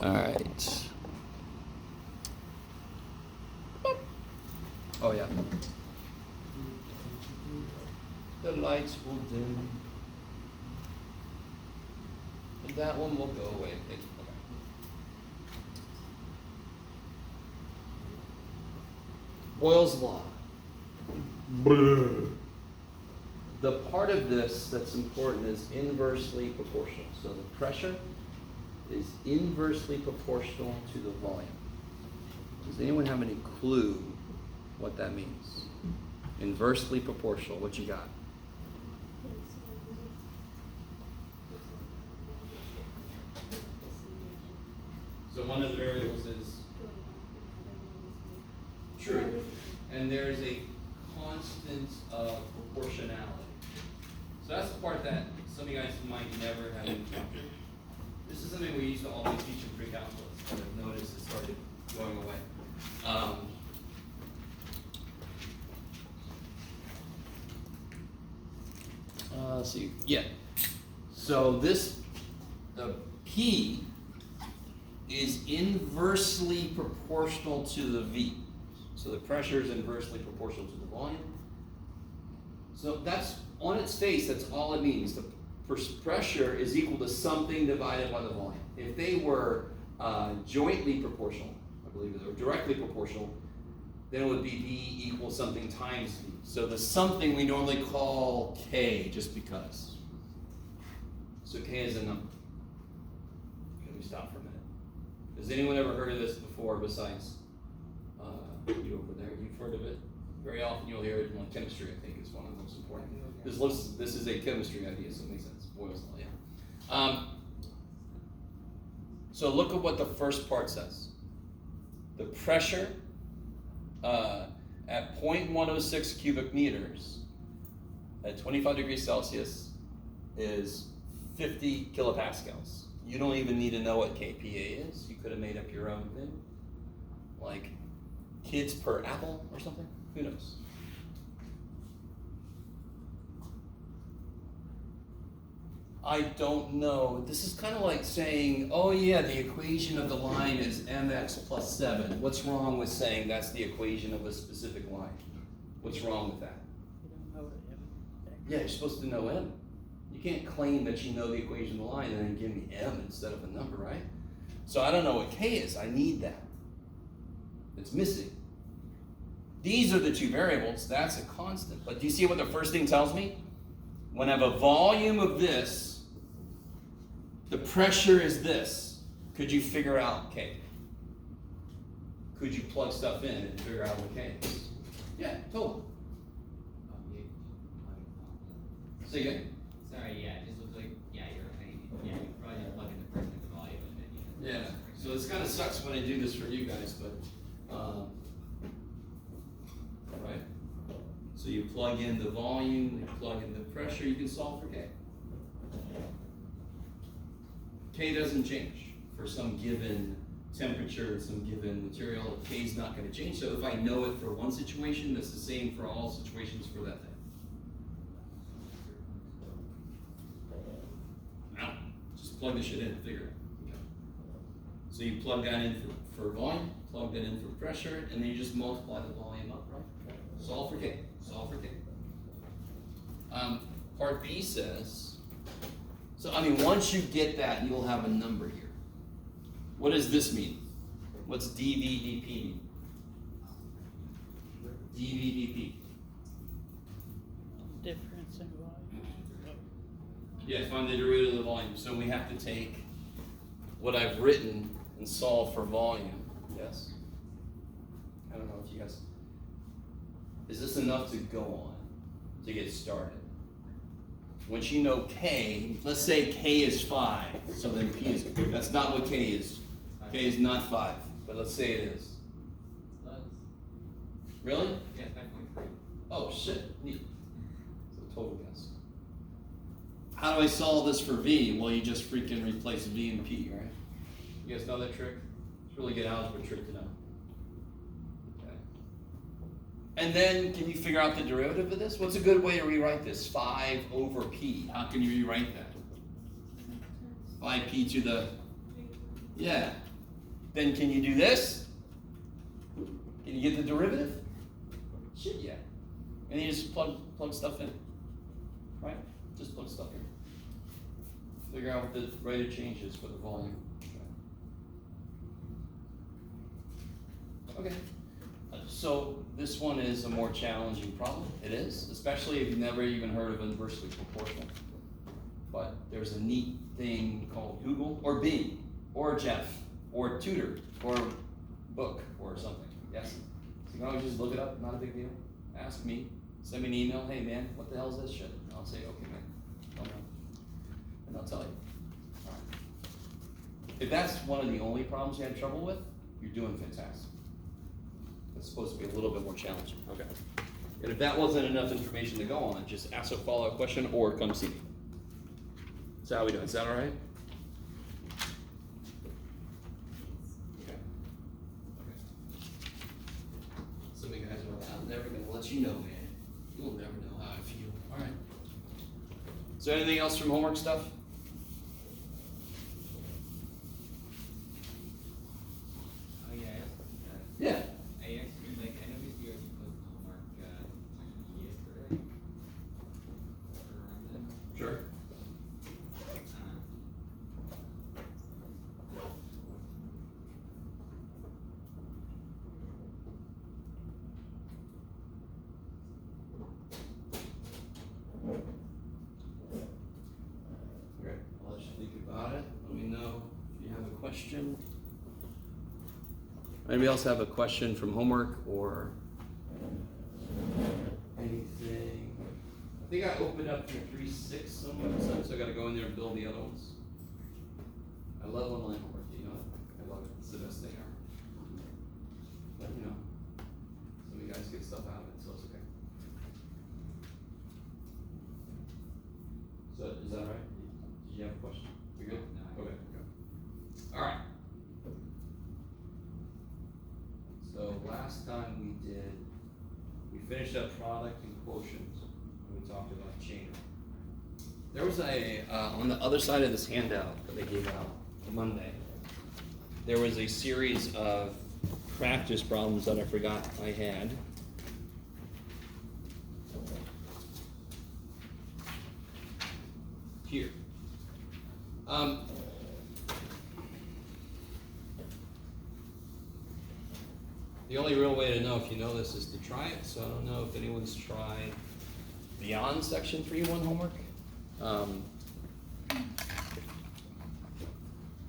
All right. Oh yeah. The lights will dim. And that one will go away. Okay. Boyle's law. The part of this that's important is inversely proportional. So the pressure is inversely proportional to the volume. Does anyone have any clue what that means? Inversely proportional. What you got? So one of the variables is true, and there is a constant of proportionality. So that's the part that some of you guys might never have encountered. This is something we used to always teach in pre-calculus, but I've noticed it started going away. Let's see. Yeah. So the P is inversely proportional to the V. So the pressure is inversely proportional to the volume. So that's, on its face, that's all it means. The pressure is equal to something divided by the volume. If they were jointly proportional, I believe, or directly proportional, then it would be V equals something times V. So the something we normally call K, just because. So K is a number. Let me stop for a minute. Has anyone ever heard of this before besides you over there? You've heard of it? Very often you'll hear it in chemistry, I think, is one of the most important. This is a chemistry idea, so it makes sense. Boyle's law, yeah. So look at what the first part says. The pressure at 0.106 cubic meters at 25 degrees Celsius is 50 kilopascals. You don't even need to know what kPa is. You could have made up your own thing, like kids per apple or something. Who knows? I don't know. This is kind of like saying, oh yeah, the equation of the line is mx plus 7. What's wrong with saying that's the equation of a specific line? What's wrong with that? You don't know M. Yeah, you're supposed to know m. You can't claim that you know the equation of the line and then give me m instead of a number, right? So I don't know what k is. I need that. It's missing. These are the two variables. That's a constant. But do you see what the first thing tells me? When I have a volume of this, the pressure is this. Could you figure out K? Could you plug stuff in and figure out what K is? Yeah, totally. Say again? Sorry, yeah, it just looks like, yeah, you're right. Yeah, you probably just plug in the pressure and the volume and then Yeah, so this kind of sucks when I do this for you guys, but, right? So you plug in the volume, you plug in the pressure, you can solve for K. K doesn't change for some given temperature and some given material. K is not going to change. So if I know it for one situation, that's the same for all situations for that thing. Now, just plug this shit in and figure it. Okay. So you plug that in for volume, plug that in for pressure, and then you just multiply the volume up, right? Solve for K. Solve for K. Part B says, so I mean, once you get that, you'll have a number here. What does this mean? What's dV dP mean? dV dP. Difference in volume. Yeah, find the derivative of the volume. So we have to take what I've written and solve for volume. Yes? I don't know if you guys... Is this enough to go on, to get started? Once you know K, let's say K is 5, so then P is, that's not what K is. K is not 5, but let's say it is. Really? Yeah, 5.3. Oh shit, neat. It's a total guess. How do I solve this for V? Well, you just freaking replace V and P, right? You guys know that trick? It's a really good algebra trick to know. And then, can you figure out the derivative of this? What's a good way to rewrite this? 5 over P. How can you rewrite that? 5P to the, yeah, Then can you do this? Can you get the derivative? Shit, yeah. And you just plug stuff in, right? Just plug stuff in. Figure out what the rate of change is for the volume. Okay. So this one is a more challenging problem. It is, especially if you've never even heard of inversely proportional. But there's a neat thing called Google or Bing or Jeff or Tutor or Book or something. Yes? So you can always just look it up, not a big deal. Ask me, send me an email, hey man, what the hell is this shit? And I'll say, okay man, don't know. And I'll tell you. All right. If that's one of the only problems you had trouble with, you're doing fantastic. It's supposed to be a little bit more challenging. Okay. And if that wasn't enough information to go on, just ask a follow-up question or come see me. So how we doing? Is that all right? Okay. Some of you guys are like, I'm never gonna let you know, man. You'll never know how I feel. All right. Is there anything else from homework stuff? Oh, yeah. Yeah. I actually, like, I noticed you actually posted homework, yesterday. Or around then. Sure. Okay, I'll let you think about it. Let me know if you have a question. Anybody else have a question from homework or anything? I think I opened up to 3.6 somewhere, so I gotta go in there and build the other ones. I love online homework, you know, I love it. It's the best thing ever. But you know, some of you guys get stuff out of it, so it's okay. So is that all right? Did you have a question? You good? No. Okay, good. All right. So last time we finished up product and quotient, and we talked about chain. There was a, on the other side of this handout that they gave out on Monday, there was a series of practice problems that I forgot I had. Here. The only real way to know if you know this is to try it, so I don't know if anyone's tried beyond section 3.1 homework.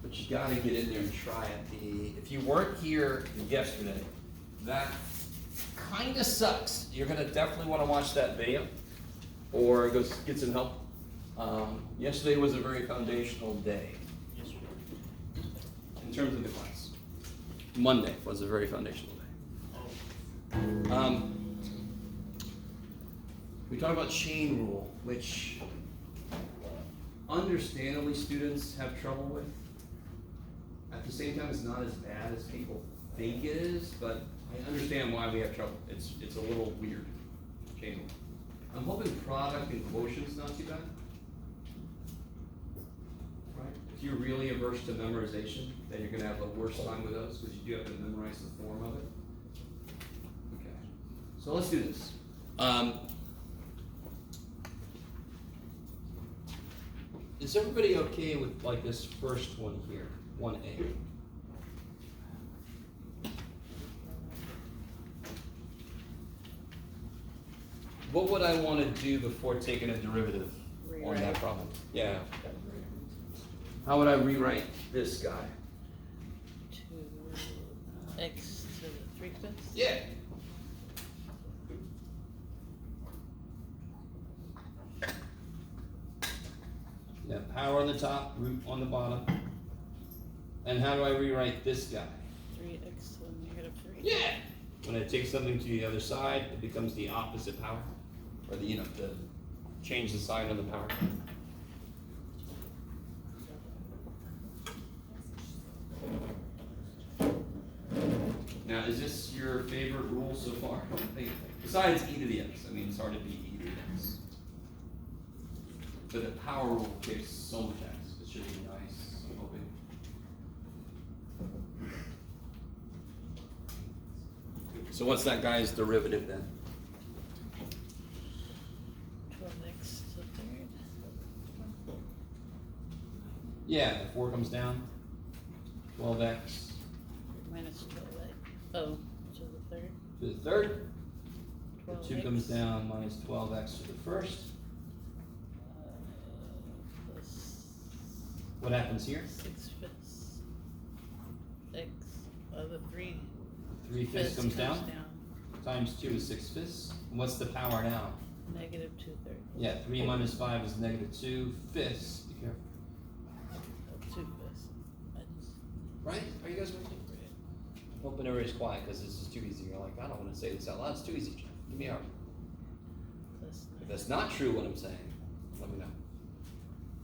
But you gotta get in there and try it. If you weren't here yesterday, that kinda sucks. You're gonna definitely wanna watch that video or go get some help. Yesterday was a very foundational day in terms of the class. Monday was a very foundational day. We talked about chain rule, which understandably students have trouble with. At the same time, it's not as bad as people think it is, but I understand why we have trouble. It's a little weird, chain rule. I'm hoping product and quotient's not too bad. Right? If you're really averse to memorization, then you're gonna have a worse time with those, because you do have to memorize the form of it. Okay, so let's do this. Is everybody okay with like this first one here, 1A? What would I want to do before taking a derivative on that problem? Yeah. How would I rewrite this guy? To x to the 3/5? Yeah. Yeah, power on the top, root on the bottom. And how do I rewrite this guy? 3x to the negative 3. Yeah. When I take something to the other side, it becomes the opposite power. Or the, change the sign of the power. Now, is this your favorite rule so far? Besides e to the x, I mean, it's hard to beat e to the x. But the power rule kicks so much ass. It should be nice, I'm hoping. So what's that guy's derivative then? 12x to the third. Yeah, the 4 comes down. 12x Minus 12x. Oh, to the third. to the third. The 12x. 2 comes down minus 12x to the first. Plus What happens here? 6/5. X. The 3 3/5 comes down. Times 2 is 6/5. What's the power now? Negative 2/3. Yeah, 3 minus 5 is negative 2/5. Be careful. 2/5. Right? Are you guys with me? Hoping everybody's quiet because this is too easy. You're like, I don't want to say this out loud. It's too easy, Jeff. Give me a hard. Plus If that's not true, what I'm saying, let me know.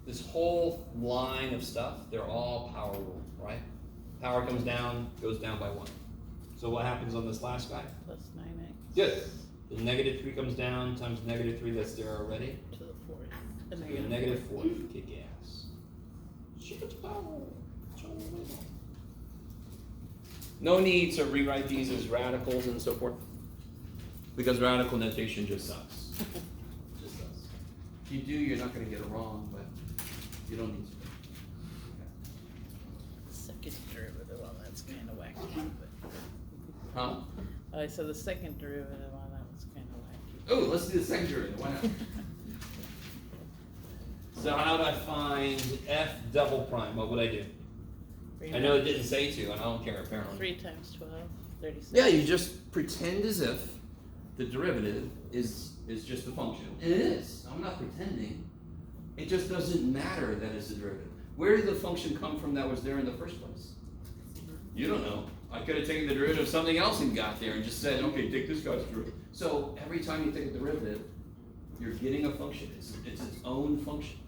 This whole line of stuff, they're all power rule, right? Power comes down, goes down by 1. So what happens on this last guy? plus 9x. Good. The negative 3 comes down times negative 3 that's there already. To the fourth. So The we get negative. negative 4. Kick ass. No need to rewrite these as radicals and so forth. Because radical notation just sucks. Just does. If you do, you're not going to get it wrong, but you don't need to. Second derivative on that's kind of wacky. But Huh? I said the second derivative on that was kind of wacky. Oh, let's do the second derivative. Why not? So how do I find f double prime? What would I do? I know it didn't say to, and I don't care apparently. 3 times 12, 36. Yeah, you just pretend as if the derivative is just a function. And it is. I'm not pretending. It just doesn't matter that it's a derivative. Where did the function come from that was there in the first place? You don't know. I could have taken the derivative of something else and got there and just said, okay, take this guy's derivative. So every time you take a derivative, you're getting a function. It's its own function.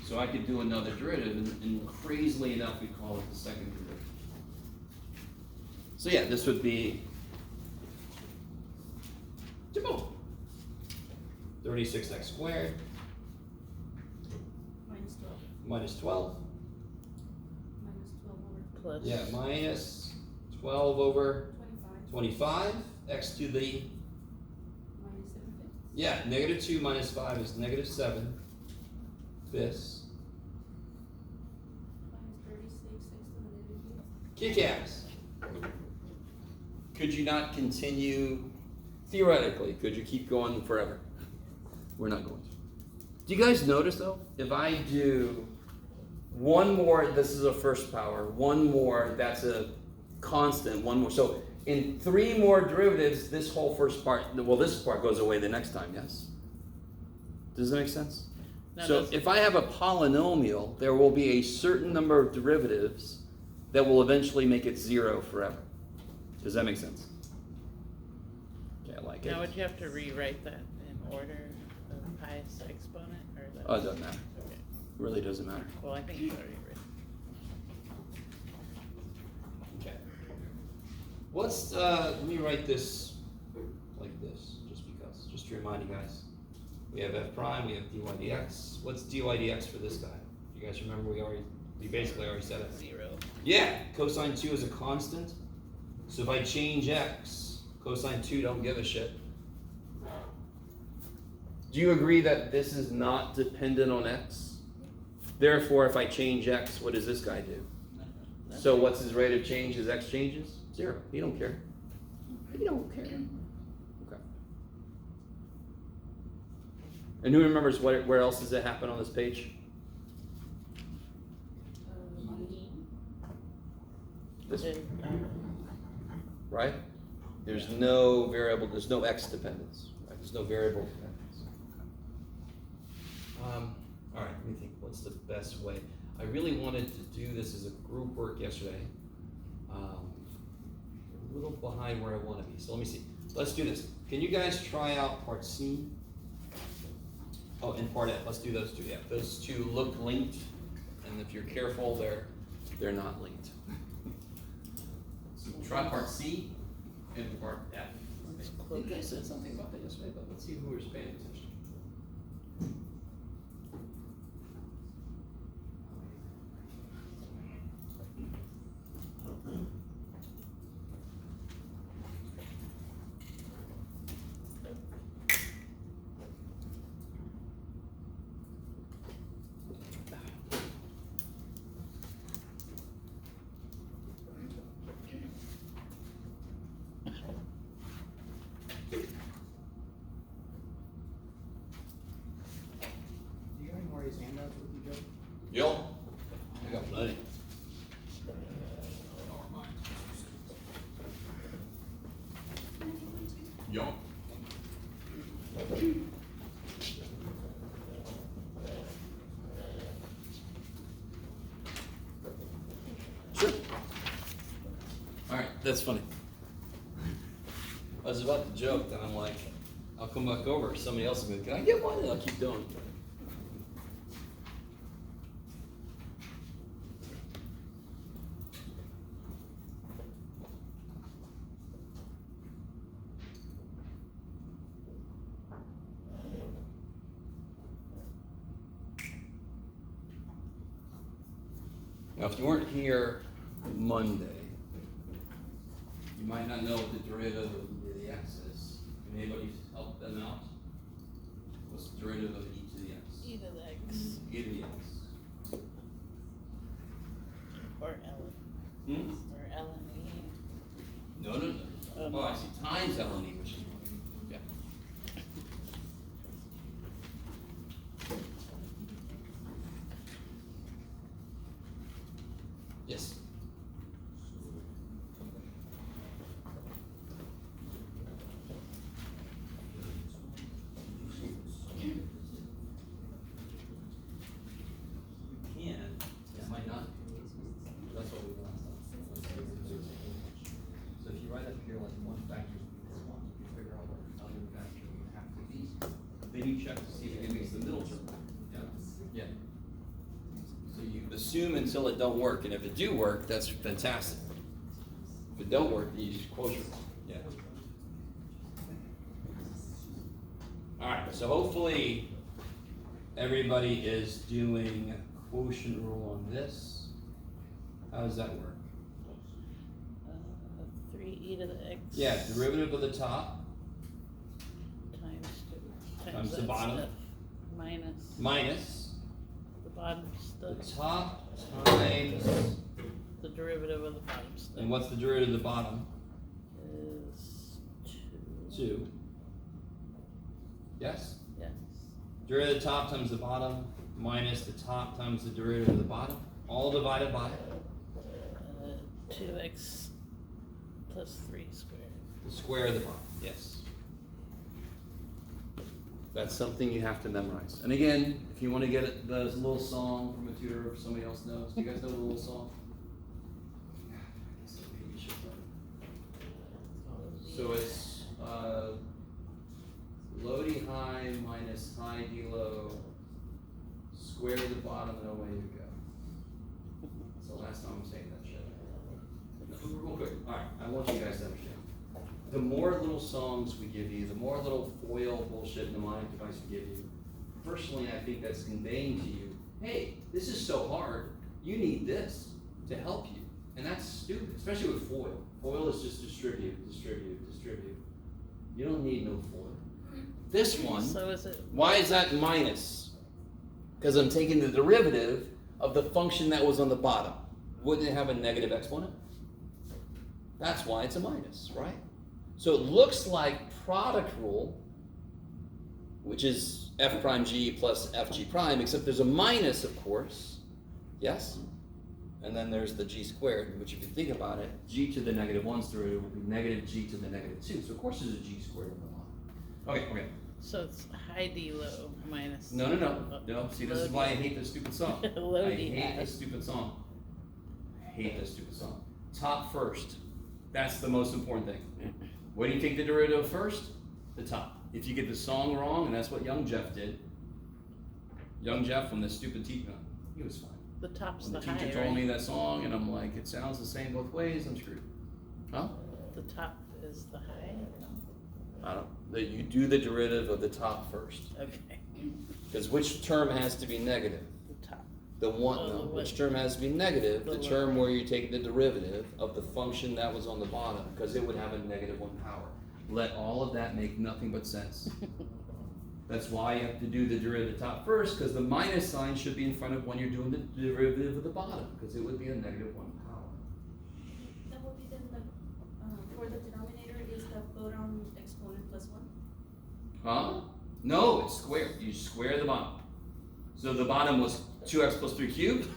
So I could do another derivative, and crazily enough, we call it the second derivative. So yeah, this would be 36x squared Minus 12. minus 12. Minus 12 over Plus. Yeah, minus 12 over 25. 25. X to the, Minus 7/5. yeah, negative 2 minus 5 is negative 7. This. Minus 36 x to the negative 8. Kick ass. Could you not continue, theoretically, could you keep going forever? We're not going to. Do you guys notice though? If I do one more, this is a first power, one more, that's a constant, one more. So in 3 more derivatives, this whole first part, well, this part goes away the next time, yes? Does that make sense? No, So that's- if I have a polynomial, there will be a certain number of derivatives that will eventually make it 0 forever. Does that make sense? Okay, I like it. Now would you have to rewrite that in order of highest exponent, or that? Oh, it doesn't matter. Okay. It really doesn't matter. Well, I think you should rewrite. Okay. Let me write this like this, just because, just to remind you guys. We have f prime, we have dy dx. What's dy dx for this guy? You guys remember we basically already said it. 0. Yeah, cosine 2 is a constant. So if I change x, cosine 2 don't give a shit. Do you agree that this is not dependent on x? Therefore, if I change x, what does this guy do? So what's his rate of change as x changes? 0. He don't care. He don't care. Okay. And who remembers where else does it happen on this page? This, right? There's no variable, there's no x dependence, right? There's no variable dependence. All right, let me think, what's the best way? I really wanted to do this as a group work yesterday. A little behind where I want to be, so let me see. Let's do this. Can you guys try out part C? Oh, and part F, let's do those two, yeah. Those two look linked, and if you're careful, they're not linked. So try part C and part F. You guys said something about that yesterday, but let's see who was paying attention. Sure. Alright, that's funny. I was about to joke that I'm like, I'll come back over, somebody else will go, can I get one? And I'll keep doing it. Now, if you weren't here Monday, you might not know what the derivative of e to the x is. Can anybody help them out? What's the derivative of e to the x? E to the x. E to the x. Or ln. Hmm? Or ln e. No. Oh, I see. Times ln e, which is yeah. Yes. You can. It might not. That's what we want. So if you write up here like one factor equals one, you figure out what the other factor would have to be. Then you check to see if it makes the middle term. Yeah. So you assume until it don't work, and if it do work, that's fantastic. If it don't work, you just close your. Yeah. All right. So hopefully everybody is doing quotient rule on this. How does that work? 3e to the x. Yeah, derivative of the top Times the that bottom. stuff. Minus The bottom the stuff. top times, The derivative of the bottom stuff. and what's the derivative of the bottom? Is 2. 2. Yes? Yes. Derivative of the top times the bottom minus the top times the derivative of the bottom, all divided by 2x plus 3 squared. the square of the bottom. Yes. That's something you have to memorize. And again, if you want to get it, there's a little song from a tutor or somebody else knows. Do you guys know the little song? I guess maybe you should know. So it's low d high minus high d low, square the bottom, and away you go. That's the last time I'm saying that shit. No, real quick. Alright, I want you guys to understand. The more little songs we give you, the more little foil bullshit mnemonic device we give you, personally I think that's conveying to you, hey, this is so hard, you need this to help you. And that's stupid, especially with foil. Foil is just distribute. You don't need no foil. This one, So is it? why is that minus? Because I'm taking the derivative of the function that was on the bottom. Wouldn't it have a negative exponent? That's why it's a minus, right? So it looks like product rule, which is f prime g plus fg prime, except there's a minus, of course. Yes? And then there's the g squared, which if you think about it, g to the negative 1's derivative would be negative g to the negative 2. So of course there's a g squared on the bottom. Okay. So it's high D low minus. No. See, this is why I hate this stupid song. Low I D hate high. this stupid song. I hate this stupid song. Top first. That's the most important thing. What do you take the derivative of first? The top. If you get the song wrong, and that's what young Jeff did. Young Jeff from the stupid teacher, he was fine. The top's When the, the teacher high, told right? me that song, and I'm like, it sounds the same both ways, I'm screwed. Huh? The top is the high. I don't. That you do the derivative of the top first. Okay. Because which term has to be negative? The top. The one, Oh, no, the which what? term has to be negative? The The term where you take the derivative of the function that was on the bottom, because it would have a negative 1 power. Let all of that make nothing but sense. That's why you have to do the derivative of the top first, because the minus sign should be in front of when you're doing the derivative of the bottom, because it would be a negative 1 power. That would be then the, for the denominator is the bottom exponent plus 1? Huh? No, it's squared. You square the bottom. So the bottom was 2x plus 3 cubed.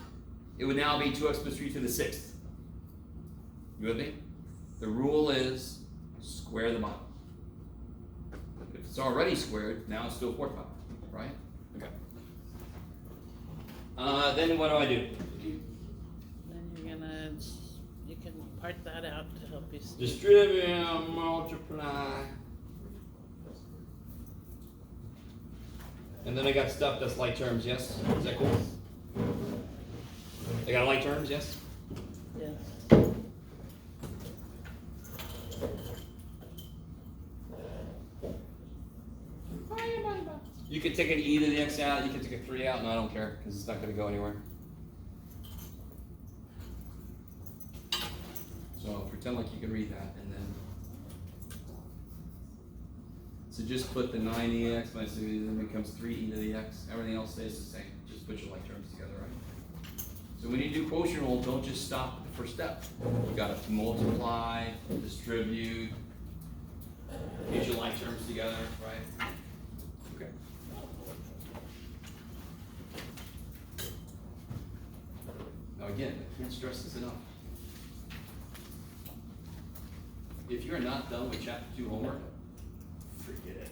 It would now be 2x plus 3 to the 6th. You with me? The rule is square the bottom. If it's already squared, now it's still 4th power, right? Okay. Then what do I do? Then you're gonna art that out to help you see. Distribute, multiply. And then I got stuff that's like terms, yes? Is that cool? I got like terms, yes? Yes. You could take an e to the x out, you could take a 3 out, and I don't care, because it's not going to go anywhere. So pretend like you can read that, and then... So just put the 9ex minus 3, then it becomes 3e to the x. Everything else stays the same. Just put your like terms together, right? So when you do quotient rule, don't just stop at the first step. You got to multiply, distribute, get your like terms together, right? Okay. Now again, I can't stress this enough. If you're not done with chapter 2 homework, forget it.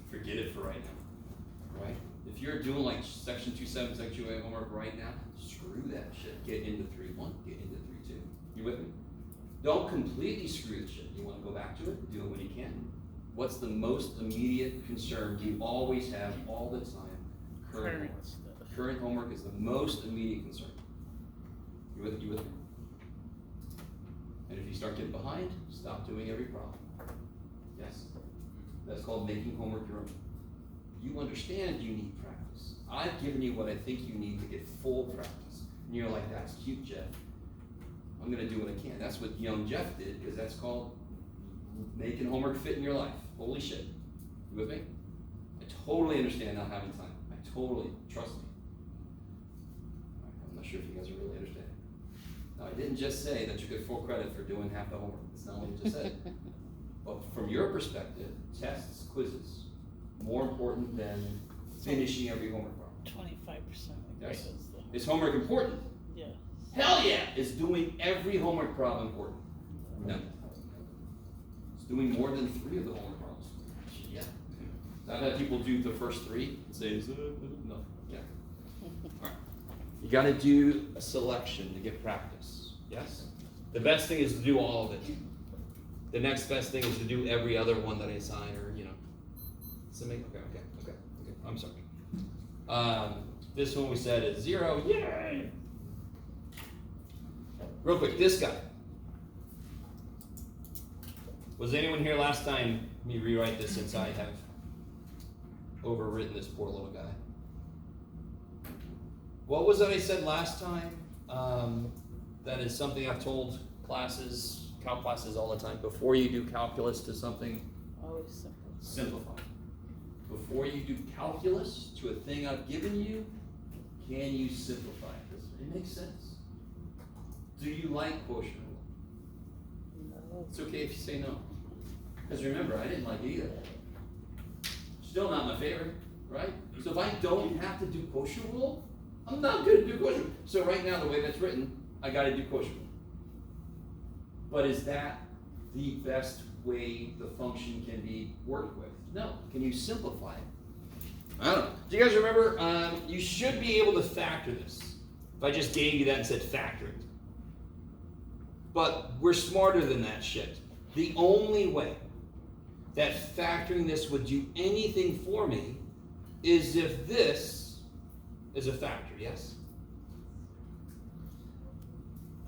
Forget it for right now, right? If you're doing like section 2.7, section 2A homework right now, screw that shit. Get into 3.1, get into 3.2. You with me? Don't completely screw the shit. You want to go back to it, do it when you can. What's the most immediate concern you always have all the time? Current homework. Stuff. Current homework is the most immediate concern. You with me? And if you start getting behind, stop doing every problem. Yes? That's called making homework your own. You understand you need practice. I've given you what I think you need to get full practice. And you're like, that's cute, Jeff. I'm going to do what I can. That's what young Jeff did, because that's called making homework fit in your life. Holy shit. You with me? I totally understand not having time. I totally, trust me. I'm not sure if you guys are really understanding. Now, I didn't just say that you get full credit for doing half the homework. That's not what I just said. But from your perspective, tests, quizzes, more important than finishing every homework problem. 25%. Yes. Is homework important? Yeah. Hell yeah! Is doing every homework problem important? No. It's doing more than 3 of the homework problems. Yeah. I've had people do the first 3 and say, no. Yeah. All right. You got to do a selection to get practice. Yes? The best thing is to do all of it. The next best thing is to do every other one that I assign, or, you know. So make, okay. I'm sorry. This one we said is 0. Yay! Real quick, this guy. Was anyone here last time? Let me rewrite this since I have overwritten this poor little guy. What was it I said last time? That is something I've told classes, calc classes all the time. Before you do calculus to something, Always simplify. Before you do calculus to a thing I've given you, can you simplify it? It makes sense. Do you like quotient rule? No. It's okay if you say no. Because remember, I didn't like it either. Still not my favorite, right? So if I don't have to do quotient rule, I'm not going to do quotient rule. So right now, the way that's written, I got to do quotient rule. But is that the best way the function can be worked with? No. Can you simplify it? I don't know. Do you guys remember? You should be able to factor this. If I just gave you that and said factor it. But we're smarter than that shit. The only way that factoring this would do anything for me is if this is a factor, yes?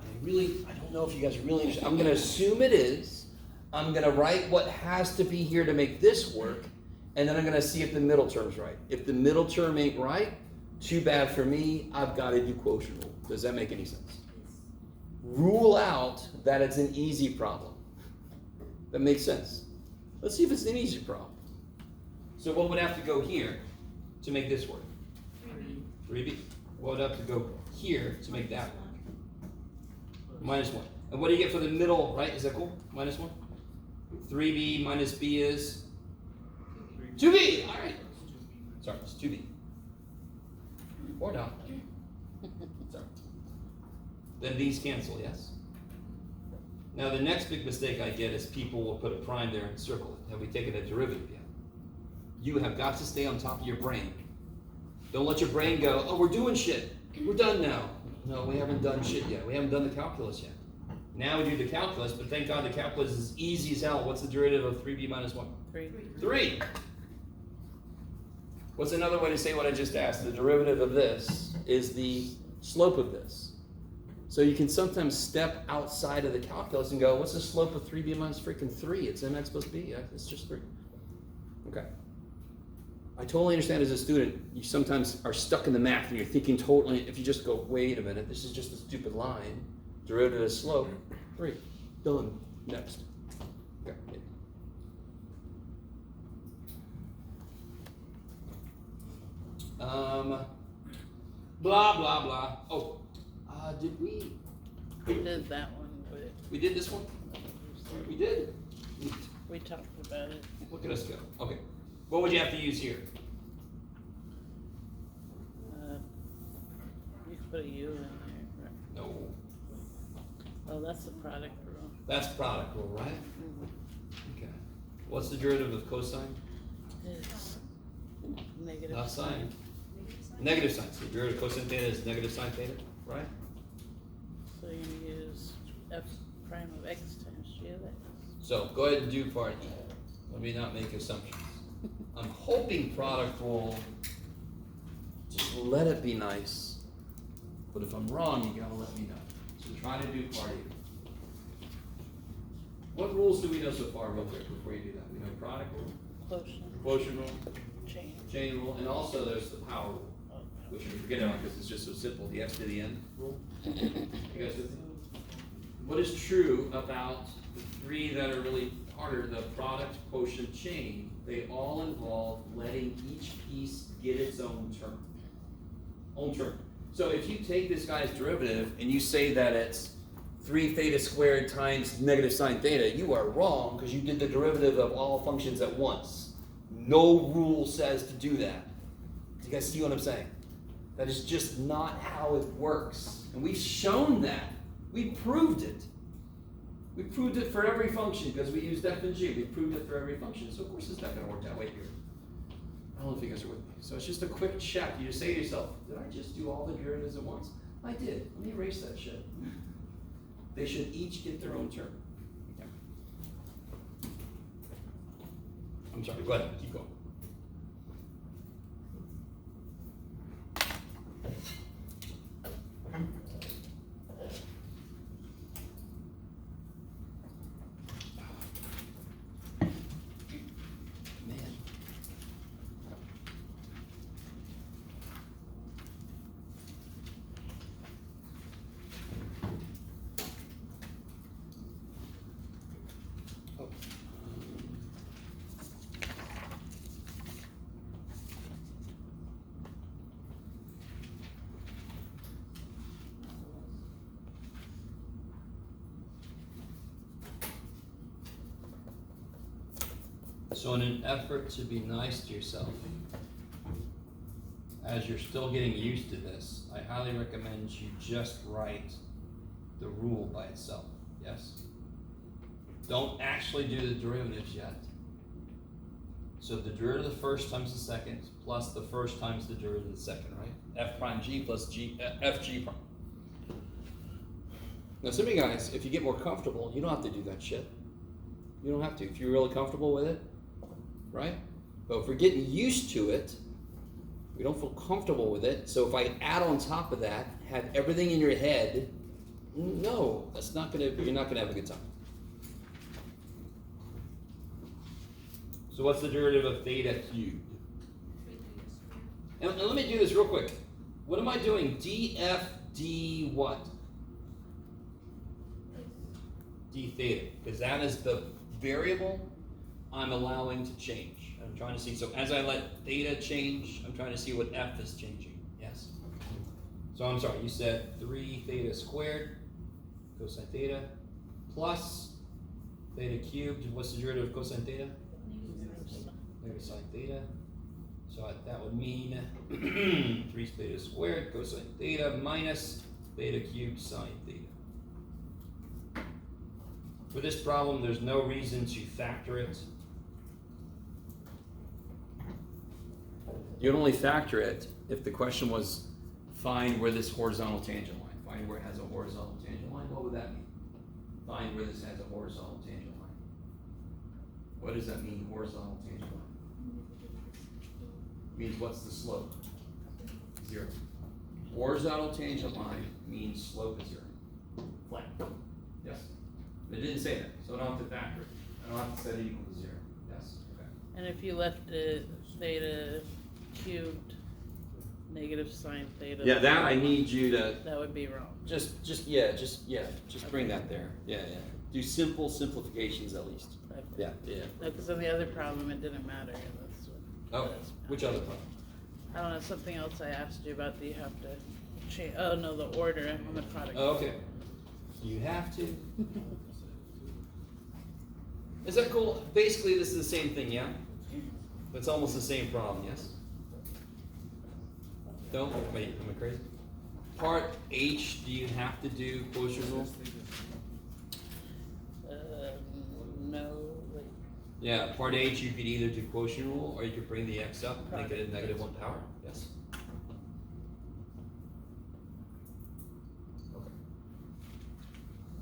I don't know if you guys are really interested. I'm going to assume it is. I'm going to write what has to be here to make this work, and then I'm going to see if the middle term's right. If the middle term ain't right, too bad for me, I've got to do quotient rule. Does that make any sense? Rule out that it's an easy problem. That makes sense. Let's see if it's an easy problem. So what would have to go here to make this work? 3b. What would have to go here to make that work? -1. And what do you get for the middle, right? Is that cool? -1? 3b minus b is 2b. All right. Sorry, it's 2b. Or not. Sorry. Then these cancel, yes? Now the next big mistake I get is people will put a prime there and circle it. Have we taken a derivative yet? You have got to stay on top of your brain. Don't let your brain go, oh, we're doing shit. We're done now. No, we haven't done shit yet. We haven't done the calculus yet. Now we do the calculus, but thank God the calculus is easy as hell. What's the derivative of 3b minus 1? 3. 3. What's another way to say what I just asked? The derivative of this is the slope of this. So you can sometimes step outside of the calculus and go, what's the slope of 3b minus freaking 3? It's mx plus b. It's just 3. Okay. I totally understand as a student, you sometimes are stuck in the math and you're thinking totally, if you just go, wait a minute, this is just a stupid line. Derivative of slope, 3. Done. Next. Okay. Blah, blah, blah. Oh, did we? We did that one, but We did this one? We did. we talked about it. Look at us go. Okay. What would you have to use here? You could put a U in there, right? No. Oh, that's the product rule. That's product rule, right? Mm-hmm. Okay. What's the derivative of cosine? It's negative Not sign. sine. Negative sign. So the derivative of cosine theta is negative sine theta, right? So you're gonna use f prime of x times g of x. So go ahead and do part E. Let me not make assumptions. I'm hoping product rule, just let it be nice. But if I'm wrong, you gotta let me know. So try to do part E. What rules do we know so far, real quick, before you do that? We know product rule, Quotient, quotient rule, chain. chain rule, and also there's the power rule, Oh, which we forget about because it's just so simple. The F to the N rule. You guys with me? What is true about the three that are really harder, the product, quotient, chain? They all involve letting each piece get its own term. So if you take this guy's derivative and you say that it's 3 theta squared times negative sine theta, you are wrong because you did the derivative of all functions at once. No rule says to do that. Do you guys see what I'm saying? That is just not how it works. And we've shown that. We proved it. We proved it for every function because we used f and g. We proved it for every function. So of course it's not going to work that way here. I don't know if you guys are with me. So it's just a quick check. You just say to yourself, did I just do all the derivatives at once? I did. Let me erase that shit. They should each get their own term. Okay. I'm sorry, go ahead, keep going. Man. Oh. So in an effort to be nice to yourself, as you're still getting used to this, I highly recommend you just write the rule by itself, yes? Don't actually do the derivatives yet. So the derivative of the first times the second plus the first times the derivative of the second, right? F prime g plus g, f g prime. Now some of you guys, if you get more comfortable, you don't have to do that shit. You don't have to. If you're really comfortable with it, right? But if we're getting used to it, we don't feel comfortable with it. So if I add on top of that, have everything in your head, no, that's not gonna, you're not gonna have a good time. So what's the derivative of theta cubed? And let me do this real quick. What am I doing? df d what? D theta, because that is the variable I'm allowing to change. I'm trying to see, so as I let theta change, I'm trying to see what f is changing. Yes? So I'm sorry, you said 3 theta squared, cosine theta, plus theta cubed. What's the derivative of cosine theta? Negative sine theta. So that would mean 3 theta squared, cosine theta, minus theta cubed sine theta. For this problem, there's no reason to factor it. You'd only factor it if the question was find where this horizontal tangent line, find where it has a horizontal tangent line. What would that mean? find where this has a horizontal tangent line. What does that mean, horizontal tangent line? Means what's the slope? 0. Horizontal tangent line means slope is 0. Flat. Yes. It didn't say that, so I don't have to factor it. I don't have to set it equal to 0. Yes. Okay. And if you left it theta cubed negative sine theta. Yeah, that I need you to That would be wrong. just bring that there. Yeah. Do simple simplifications at least. Okay. Yeah. No, because on the other problem, it didn't matter. That's what Oh, does which matter. other problem? I don't know, something else I asked you about, do you have to change, oh no, the order on the product. Oh, okay. You have to. Is that cool? Basically, this is the same thing, yeah? It's almost the same problem, yes? Don't, wait, am I crazy? Part H, do you have to do quotient rule? No, wait, Yeah, part H, you could either do quotient rule, or you could bring the x up, make it a negative 1 power, yes? Okay.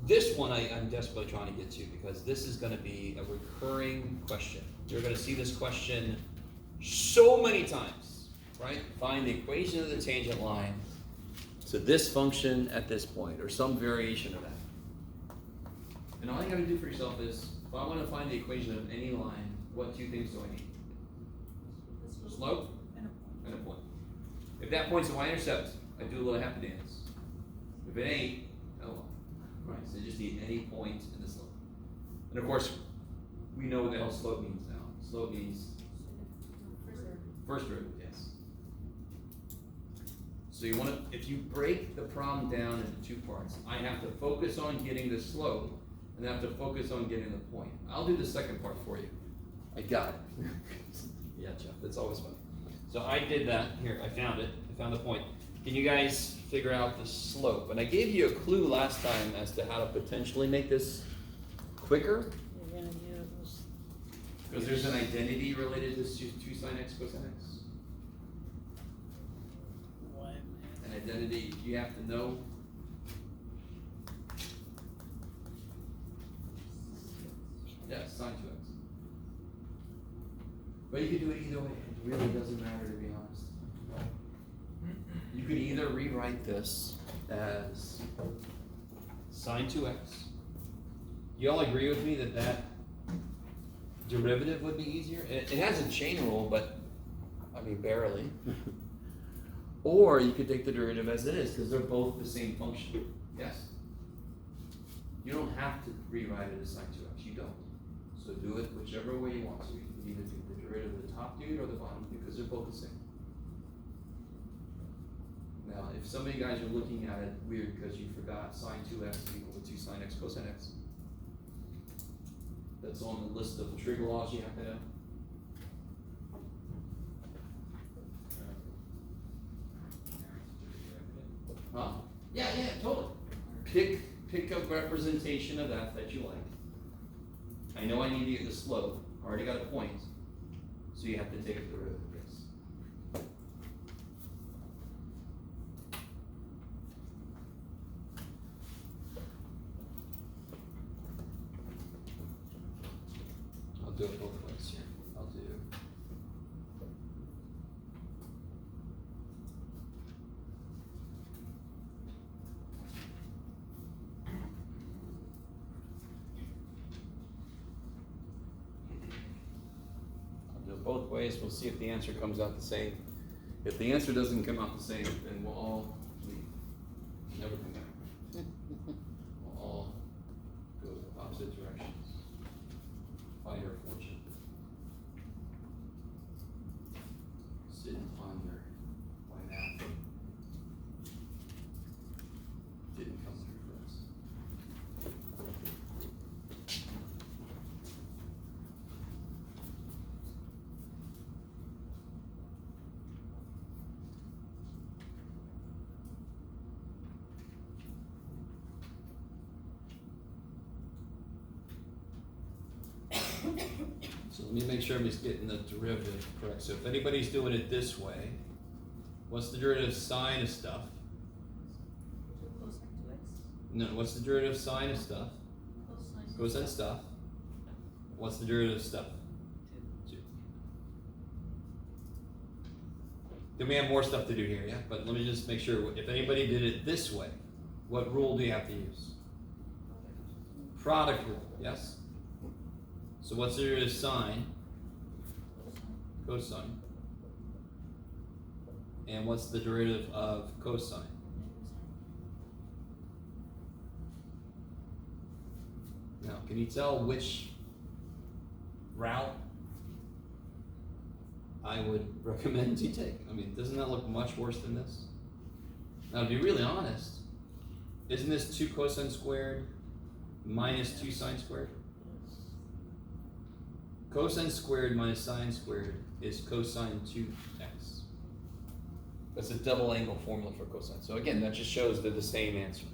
This one I'm desperately trying to get to, because this is gonna be a recurring question. You're gonna see this question so many times, right? Find the equation of the tangent line to this function at this point, or some variation of that. And all you gotta do for yourself is, if I wanna find the equation of any line, what 2 things do I need? Slope and a point. If that point's a y-intercept, I do a little happy dance. If it ain't, oh well. Right, so you just need any point in the slope. And of course, we know what the hell slope means now. Slope means first derivative, yes. So you wanna, if you break the problem down into 2 parts, I have to focus on getting the slope, and I have to focus on getting the point. I'll do the second part for you. I got it. Yeah, Jeff, that's always fun. So I did that, here, I found it, I found the point. Can you guys figure out the slope? And I gave you a clue last time as to how to potentially make this quicker. you're gonna use, Because there's an identity related to 2 sine x cosine x. what? An identity you have to know. Yeah, sine 2x. But you could do it either way. It really doesn't matter, to be honest. You could either rewrite this as sine 2x. You all agree with me that that derivative would be easier? It has a chain rule, but I mean barely. Or you could take the derivative as it is, because they're both the same function. Yes? You don't have to rewrite it as sine 2x. You don't. So do it whichever way you want to. You can either do the derivative of the top dude or the bottom dude, because they're both the same. Now, if some of you guys are looking at it weird because you forgot sine 2x is equal to 2 sine x cosine x, that's on the list of the trig laws you have to know. Huh? Yeah, totally. Pick a representation of that you like. I know I need to get the slope. I already got a point. So you have to take a derivative, yes. I'll do it both ways here. I'll do. I'll do it both ways. We'll see if the answer comes out the same. If the answer doesn't come out the same, then we'll all leave. Never come back. We'll all go opposite directions. Find our fortune. Sit and ponder why that didn't come through for us. So let me make sure I'm just getting the derivative correct. So if anybody's doing it this way, what's the derivative of sine of stuff? Cosine 2x. No, what's the derivative of sine of stuff? Cosine stuff. What's the derivative of stuff? 2. Then we have more stuff to do here, yeah? But let me just make sure, if anybody did it this way, what rule do you have to use? Product rule, yes? So what's the derivative of sine? Cosine. And what's the derivative of cosine? Now, can you tell which route I would recommend you take? I mean, doesn't that look much worse than this? Now, to be really honest, isn't this 2 cosine squared minus 2 sine squared? Cosine squared minus sine squared is cosine 2x. That's a double angle formula for cosine. So again, that just shows they're the same answer.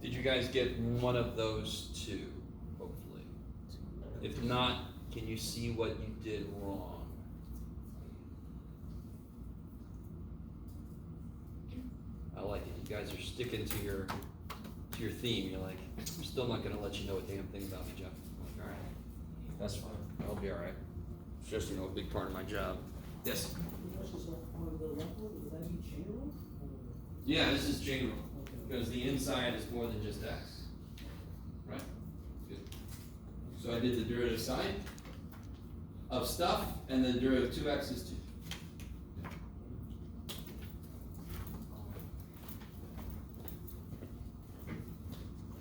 Did you guys get one of those two? Hopefully. If not, can you see what you did wrong? I like it. You guys are sticking to your theme. You're like, I'm still not going to let you know a damn thing about me, Jeff. I'm like, all right, that's fine. I'll be all right. It's just, a big part of my job. Yes? Yeah, this is chain rule. Because the inside is more than just x. Right? Good. So I did the derivative sine of stuff, and the derivative of 2x is 2.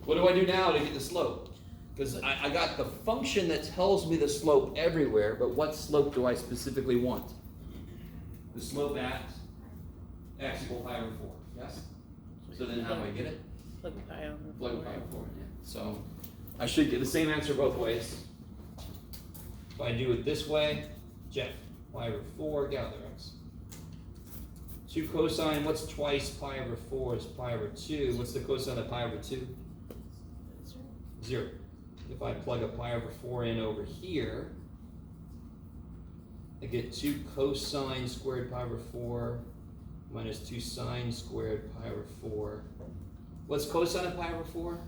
What do I do now to get the slope? Because I got the function that tells me the slope everywhere, but what slope do I specifically want? The slope at x equal pi over 4, yes? So then how do I get it? Plug pi over 4. Plug pi over 4, yeah. So I should get the same answer both ways. If I do it this way, Jeff, pi over 4, get out there, x. 2 cosine, what's twice pi over 4 is pi over 2. What's the cosine of pi over 2? 0. If I plug a pi over 4 in over here, I get 2 cosine squared pi over 4 minus 2 sine squared pi over 4. What's cosine of pi over 4?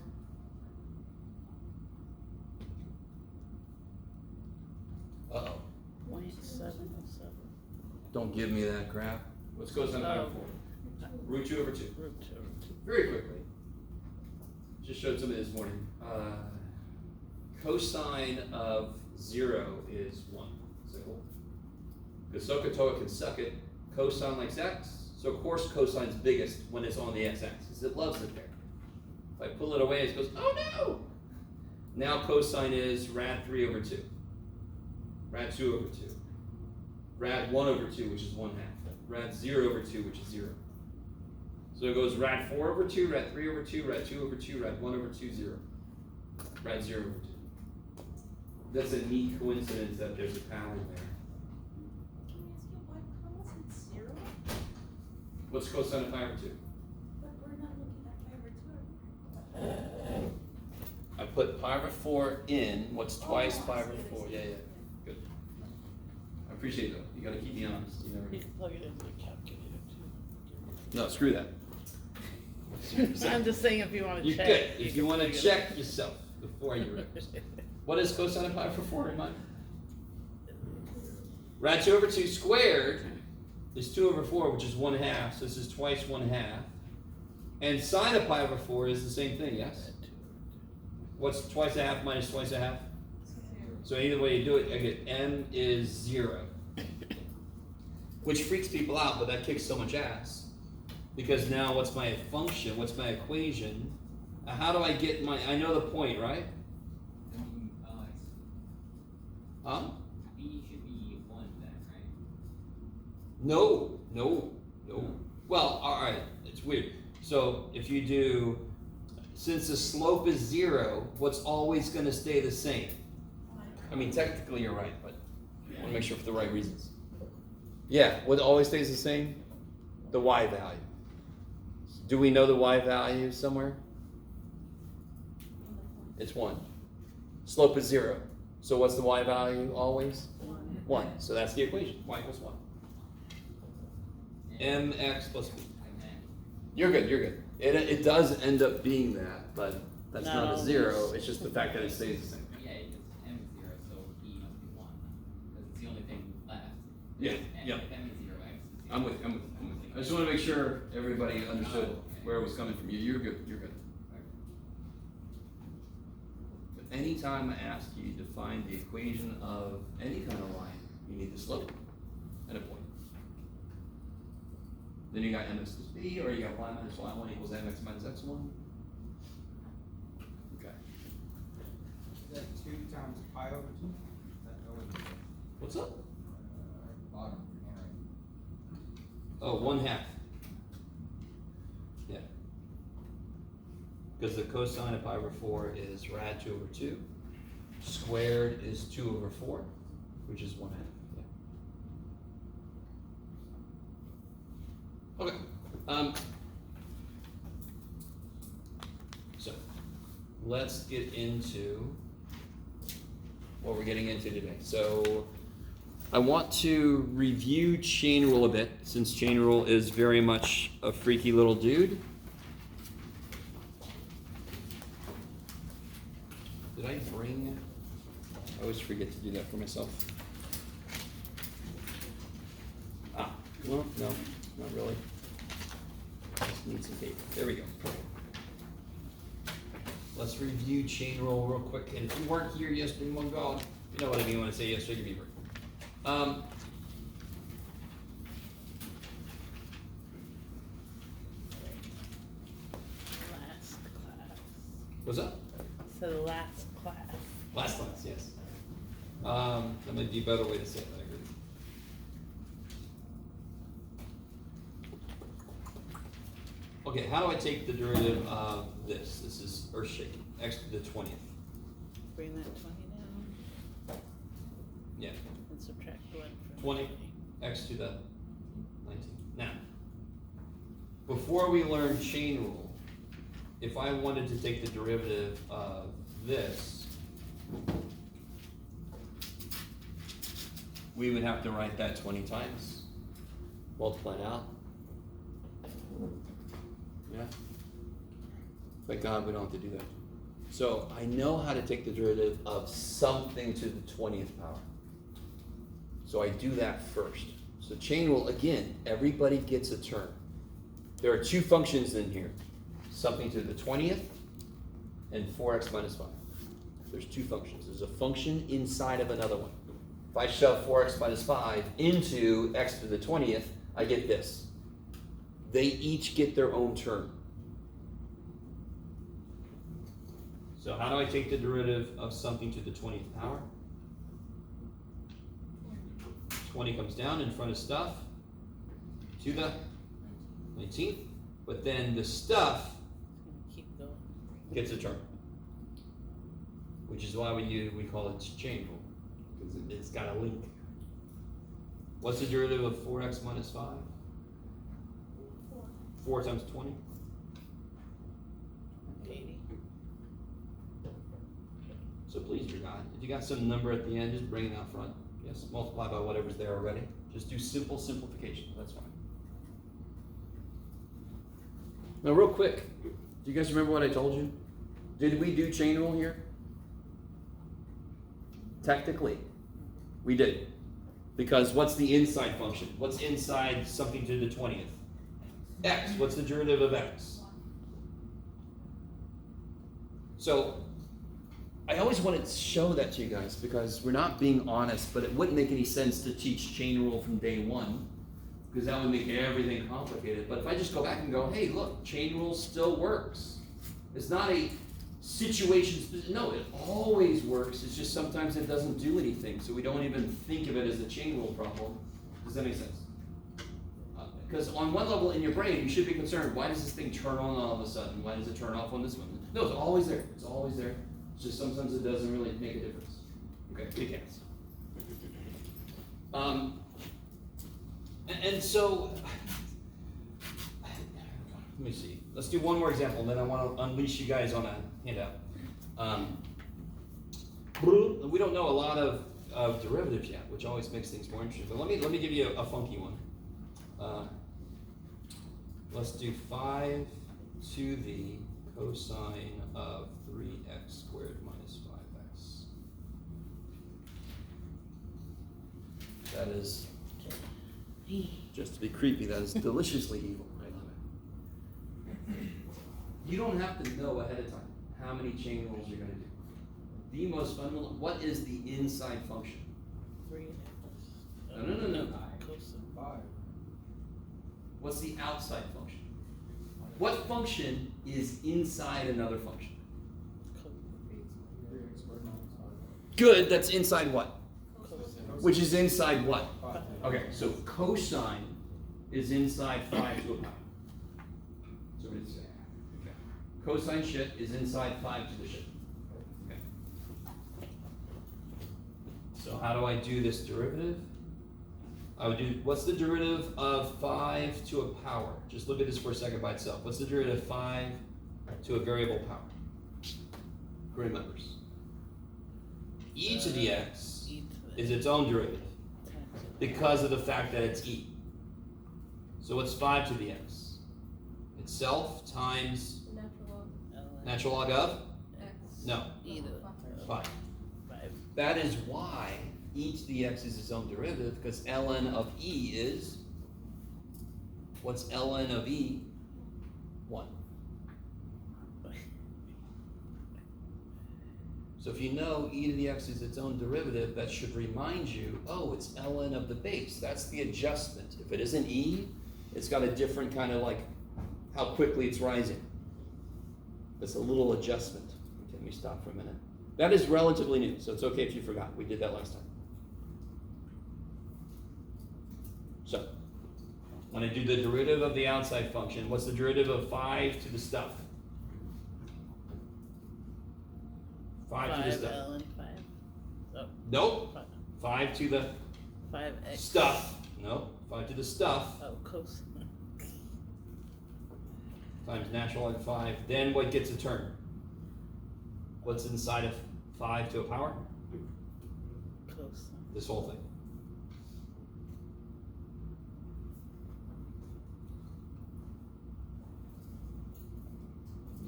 Uh-oh. 0.707. Don't give me that crap. What's cosine of pi over 4? Root 2 over 2. Root 2 over 2. Very quickly. Just showed something this morning. Cosine of 0 is 1. Is that cool? Because SOHCAHTOA can suck it. Cosine likes x. So of course cosine's biggest when it's on the x-axis. It loves it there. If I pull it away, it goes, oh no! Now cosine is rad 3 over 2. Rad 2 over 2. Rad 1 over 2, which is 1/2. Rad 0 over 2, which is 0. So it goes rad 4 over 2, rad 3 over 2, rad 2 over 2, rad 1 over 2, 0. Rad 0 over 2. That's a neat coincidence that there's a pattern there. Can we ask you how was it 0? What's cosine of pi over 2? But we're not looking at pi over 2. I put pi over 4 in. What's twice pi over 4? Yeah. Good. I appreciate it though. You gotta keep me honest. You never. You can plug it into the calculator too. No, screw that. I'm just saying if you want to You're check. good. If you want to check yourself before you represent. What is cosine of pi over 4 in mine? Rad 2 over 2 squared is 2 over 4, which is 1/2. So this is twice 1/2. And sine of pi over 4 is the same thing, yes? What's twice 1/2 minus twice 1/2? So either way you do it, I get m is 0. Which freaks people out, but that kicks so much ass. Because now what's my function? What's my equation? How do I get my, I know the point, right? Huh? B should be 1 then, right? No. Well, alright, it's weird. So if you do, since the slope is 0, what's always going to stay the same? I mean, technically you're right, but I want to make sure for the right reasons. Yeah, what always stays the same? The y value. Do we know the y value somewhere? It's 1. Slope is 0. So what's the y value always? 1. So that's the equation. Y equals 1. Mx plus b. You're good. It does end up being that, but that's Not not a always. zero, it's just the fact that it stays the same. Yeah, because m is 0, so p must be 1, because it's the only thing left. Yeah, And yeah. if m is 0, x is 0. I'm with you. I just wanna make sure everybody understood where it was coming from. You're good, you're good. But anytime I ask you to find the equation of any kind of line, you need the slope and a point. Then you got mx plus b, or you got y minus y1 equals mx minus x1. Okay. Is that 2 times pi over 2? What's up? Bottom. Oh, 1/2. Yeah. Because the cosine of pi over 4 is rad 2 over 2. Squared is 2 over 4, which is 1/2. Yeah. Okay. So, let's get into what we're getting into today. So, I want to review chain rule a bit, since chain rule is very much a freaky little dude. Did I bring? I always forget to do that for myself. Ah, well, no, not really. Just need some paper. There we go. Perfect. Let's review chain rule real quick. And if you weren't here yesterday, my God, you know what I mean when I say yesterday, give me a break. Last class. What's up? So the last class. Last class, yes. That might be a better way to say it, I agree. Okay, how do I take the derivative of this? This is earth shaking, x to the 20th. Bring that 20 down Yeah, and subtract 1 from 20, x to the 19. Now, before we learn chain rule, if I wanted to take the derivative of this, we would have to write that 20 times, multiply it out. Yeah. Thank God we don't have to do that. So I know how to take the derivative of something to the 20th power. So I do that first. So chain rule, again, everybody gets a term. There are two functions in here. Something to the 20th and 4x minus 5. There's two functions. There's a function inside of another one. If I shove 4x minus 5 into x to the 20th, I get this. They each get their own term. So how do I take the derivative of something to the 20th power? 20 comes down in front of stuff to the 19th, but then the stuff keep going. gets a term, which is why we call it chain rule, because it's got a link. What's the derivative of 4x minus 5? 4 times 20? 80. So please, dear God, if you got some number at the end, just bring it out front. Yes, multiply by whatever's there already. Just do simple simplification. That's fine. Now, real quick, do you guys remember what I told you? Did we do chain rule here? Technically, we did. Because what's the inside function? What's inside something to the 20th? X. What's the derivative of x? So, I always want to show that to you guys because we're not being honest, but it wouldn't make any sense to teach chain rule from day one because that would make everything complicated. But if I just go back and go, hey, look, chain rule still works. It's not a situation specific. No, it always works. It's just sometimes it doesn't do anything, so we don't even think of it as a chain rule problem. Does that make sense? Because on one level in your brain, you should be concerned, why does this thing turn on all of a sudden? Why does it turn off on this one? No, it's always there. It's always there. It's just sometimes it doesn't really make a difference. Okay, big hands. And so, let me see. Let's do one more example, then I want to unleash you guys on a handout. We don't know a lot of derivatives yet, which always makes things more interesting. But let me give you a funky one. Let's do 5 to the cosine of 3x squared minus 5x. That is, just to be creepy, that is deliciously evil. You don't have to know ahead of time how many chain rules you're going to do. The most fundamental, what is the inside function? 3x. No. Cosine. 5. What's the outside function? What function is inside another function? 3x squared minus 5. Good, that's inside what? Cosine. Which is inside what? 5. Okay, so cosine is inside 5 to a power. So what did it say? Okay. Cosine shit is inside 5 to the shit. Okay. So how do I do this derivative? I would do, what's the derivative of 5 to a power? Just look at this for a second by itself. What's the derivative of 5 to a variable power? Who remembers? E to the x E to the is its own derivative times because of the fact that it's e. So what's 5 to the x? Itself times Natural natural log of? X. No, E to the 5. 5. That is why e to the x is its own derivative, because ln of e is, what's ln of e? 1. So if you know e to the x is its own derivative, that should remind you, oh, it's ln of the base. That's the adjustment. If it isn't e, it's got a different kind of like how quickly it's rising. It's a little adjustment. Okay, let me stop for a minute. That is relatively new, so it's okay if you forgot. We did that last time. So, when I do the derivative of the outside function, what's the derivative of 5 to the stuff? 5 to the stuff. ln 5. Oh, Nope. 5. 5 to the 5x. stuff. No. 5 to the stuff Oh, cosine. times natural log 5. Then what gets a term? What's inside of 5 to a power? Cosine. This whole thing.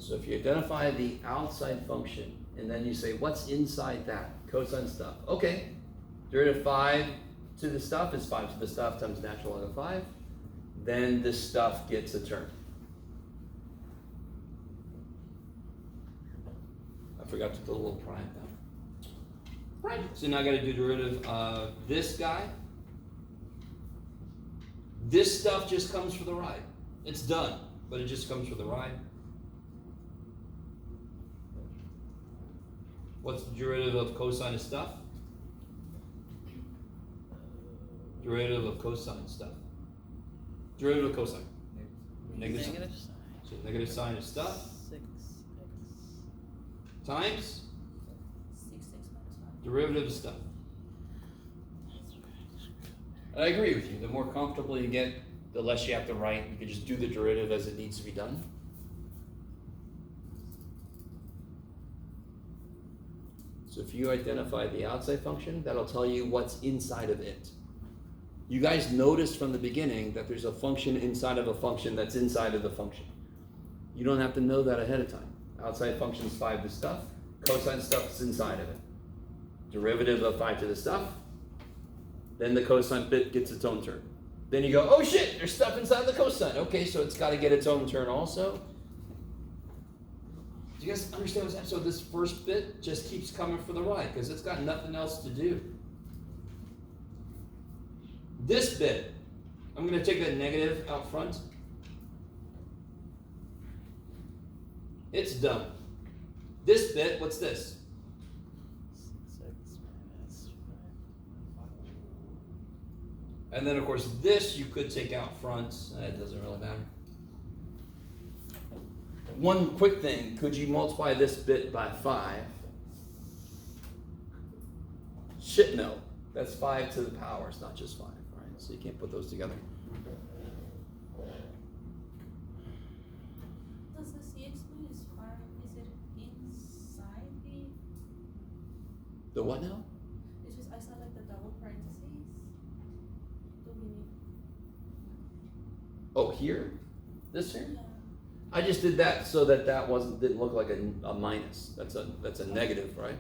So if you identify the outside function, and then you say, what's inside that? Cosine stuff. Okay. Derivative of 5 to the stuff is 5 to the stuff times natural log of 5. Then this stuff gets a term. I forgot to put a little prime down. Right. So now I got to do derivative of this guy. This stuff just comes for the ride. It's done, but it just comes for the ride. What's the derivative of cosine of stuff? Derivative of cosine stuff. Derivative of cosine. Negative sign. Negative sign. So negative sign of stuff 6x. times 6 minus 5. derivative of stuff. And I agree with you. The more comfortable you get, the less you have to write. You can just do the derivative as it needs to be done. So if you identify the outside function, that'll tell you what's inside of it. You guys noticed from the beginning that there's a function inside of a function that's inside of the function. You don't have to know that ahead of time. Outside function is 5 to stuff. Cosine stuff is inside of it. Derivative of 5 to the stuff. Then the cosine bit gets its own term. Then you go, oh shit, there's stuff inside the cosine. Okay, so it's got to get its own term also. Do you guys understand what's happening? So this first bit just keeps coming for the ride because it's got nothing else to do. This bit, I'm going to take that negative out front. It's done. This bit, what's this? 6x minus 5. And then, of course, this you could take out front. It doesn't really matter. One quick thing, could you multiply this bit by 5? Shit, no. That's 5 to the power. It's not just 5, right? So you can't put those together. Does the CX minus 5, is it inside the? The what now? It's just, I saw like the double parentheses. Do we need? Oh, here? This here? Yeah. I just did that so that didn't look like a minus. That's a negative, right?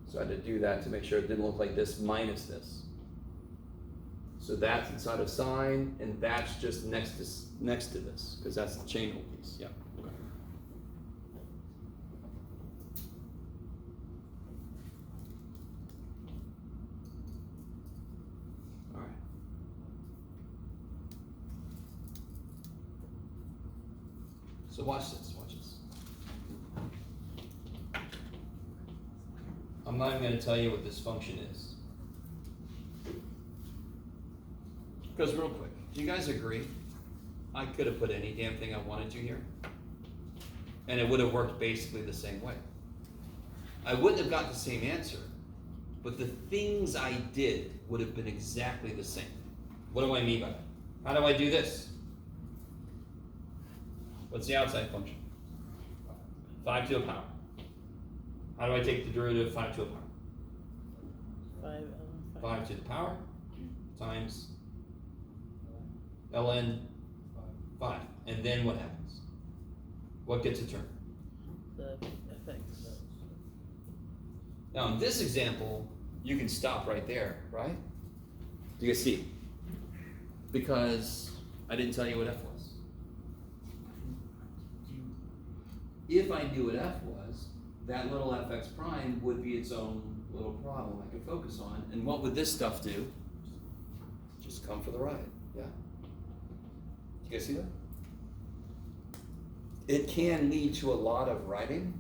So I had to do that to make sure it didn't look like this minus this. So that's inside of sine, and that's just next to this, because that's the chain rule piece. Yeah. Okay. All right. So watch this. I'm not even going to tell you what this function is. Because real quick, do you guys agree? I could have put any damn thing I wanted to here. And it would have worked basically the same way. I wouldn't have got the same answer, but the things I did would have been exactly the same. What do I mean by that? How do I do this? What's the outside function? 5 to the power. How do I take the derivative of 5 to the power? 5 to the power times ln 5. And then what happens? What gets a term? The fx. Now in this example, you can stop right there, right? Do you guys see? Because I didn't tell you what f was. If I knew what f was, that little fx prime would be its own little problem I could focus on. And what would this stuff do? Just come for the ride. Yeah. You guys see that? It can lead to a lot of writing,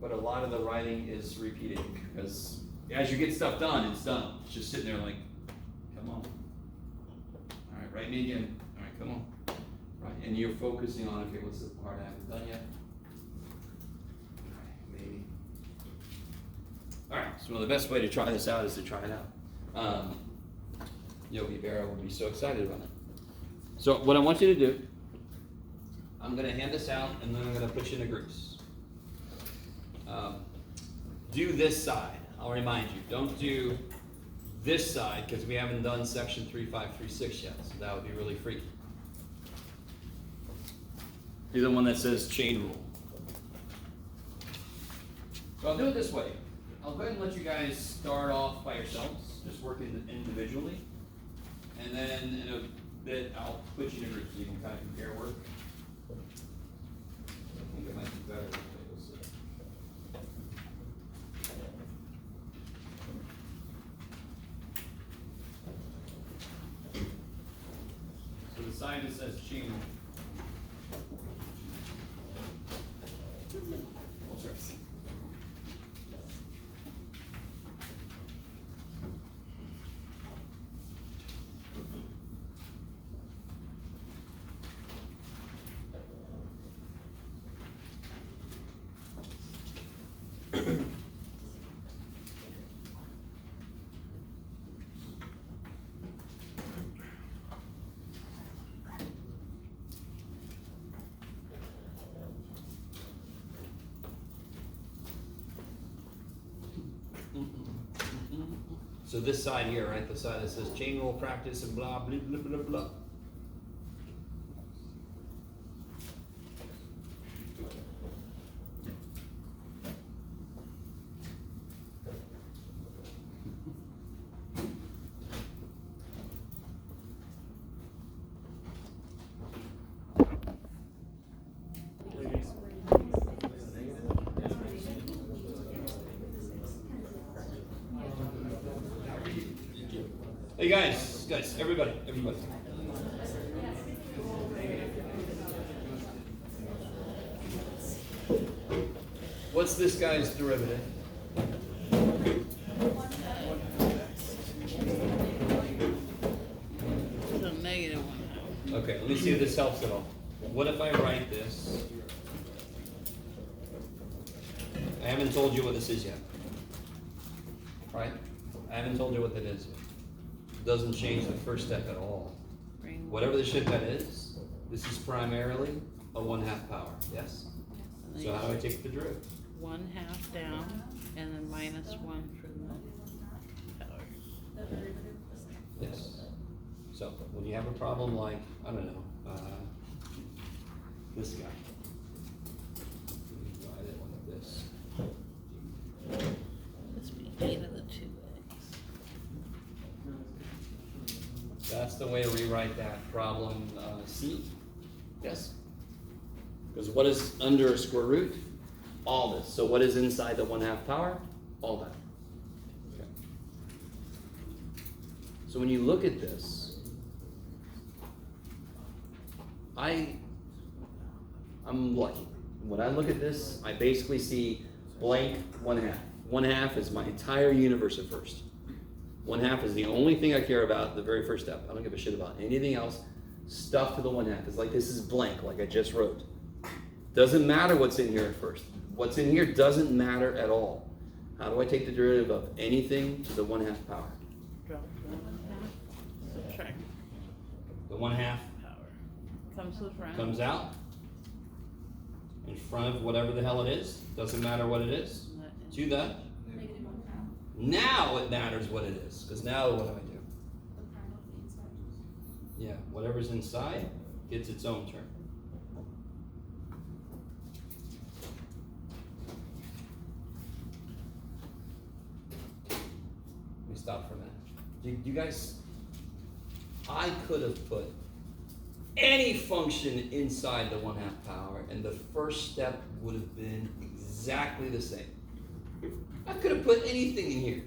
but a lot of the writing is repeating because as you get stuff done, it's done. It's just sitting there like, come on. All right, write me again. All right, come on. Right, and you're focusing on, okay, what's the part I haven't done yet? Maybe. All right, so the best way to try this out is to try it out. Yogi Berra would be so excited about it. So what I want you to do, I'm going to hand this out and then I'm going to put you in a groups. Do this side. I'll remind you, don't do this side because we haven't done section 3536 yet, so that would be really freaky. Do the one that says chain rule. So I'll do it this way. I'll go ahead and let you guys start off by yourselves, just working individually. And then in a bit, I'll put you in a group so you can kind of compare work. I think it might be better this way. We'll see. So the side that says chain. Oh, sorry. So this side here, right, the side that says chain rule practice and blah, blah, blah, blah, blah. Hey guys, everybody. What's this guy's derivative? So negative 1/2. Okay, let me see if this helps at all. What if I write this? I haven't told you what this is yet. Right? I haven't told you what that is yet. Doesn't change the first step at all. Whatever the shit that is, this is primarily a 1/2 power, yes? So how do I take the derivative? 1/2 down and then minus 1 from the power. Yes. So when you have a problem like, I don't know, this guy. That's the way to rewrite that problem C. Yes? Because what is under a square root? All this. So what is inside the 1/2 power? All that. Okay. So when you look at this, I'm lucky. When I look at this, I basically see blank 1/2. 1/2 is my entire universe at first. 1/2 is the only thing I care about, the very first step. I don't give a shit about anything else. Stuff to the 1/2. It's like this is blank, like I just wrote. Doesn't matter what's in here at first. What's in here doesn't matter at all. How do I take the derivative of anything to the 1/2 power? Drop the subtract The 1/2 power. Comes to the front. comes out in front of whatever the hell it is. Doesn't matter what it is. To the. Negative 1/2, Now it matters what it is. Because now what do I do? the prime of the inside. Yeah, whatever's inside gets its own term. Let me stop for a minute. Do you guys, I could have put any function inside the 1/2 power and the first step would have been exactly the same. I could have put anything in here.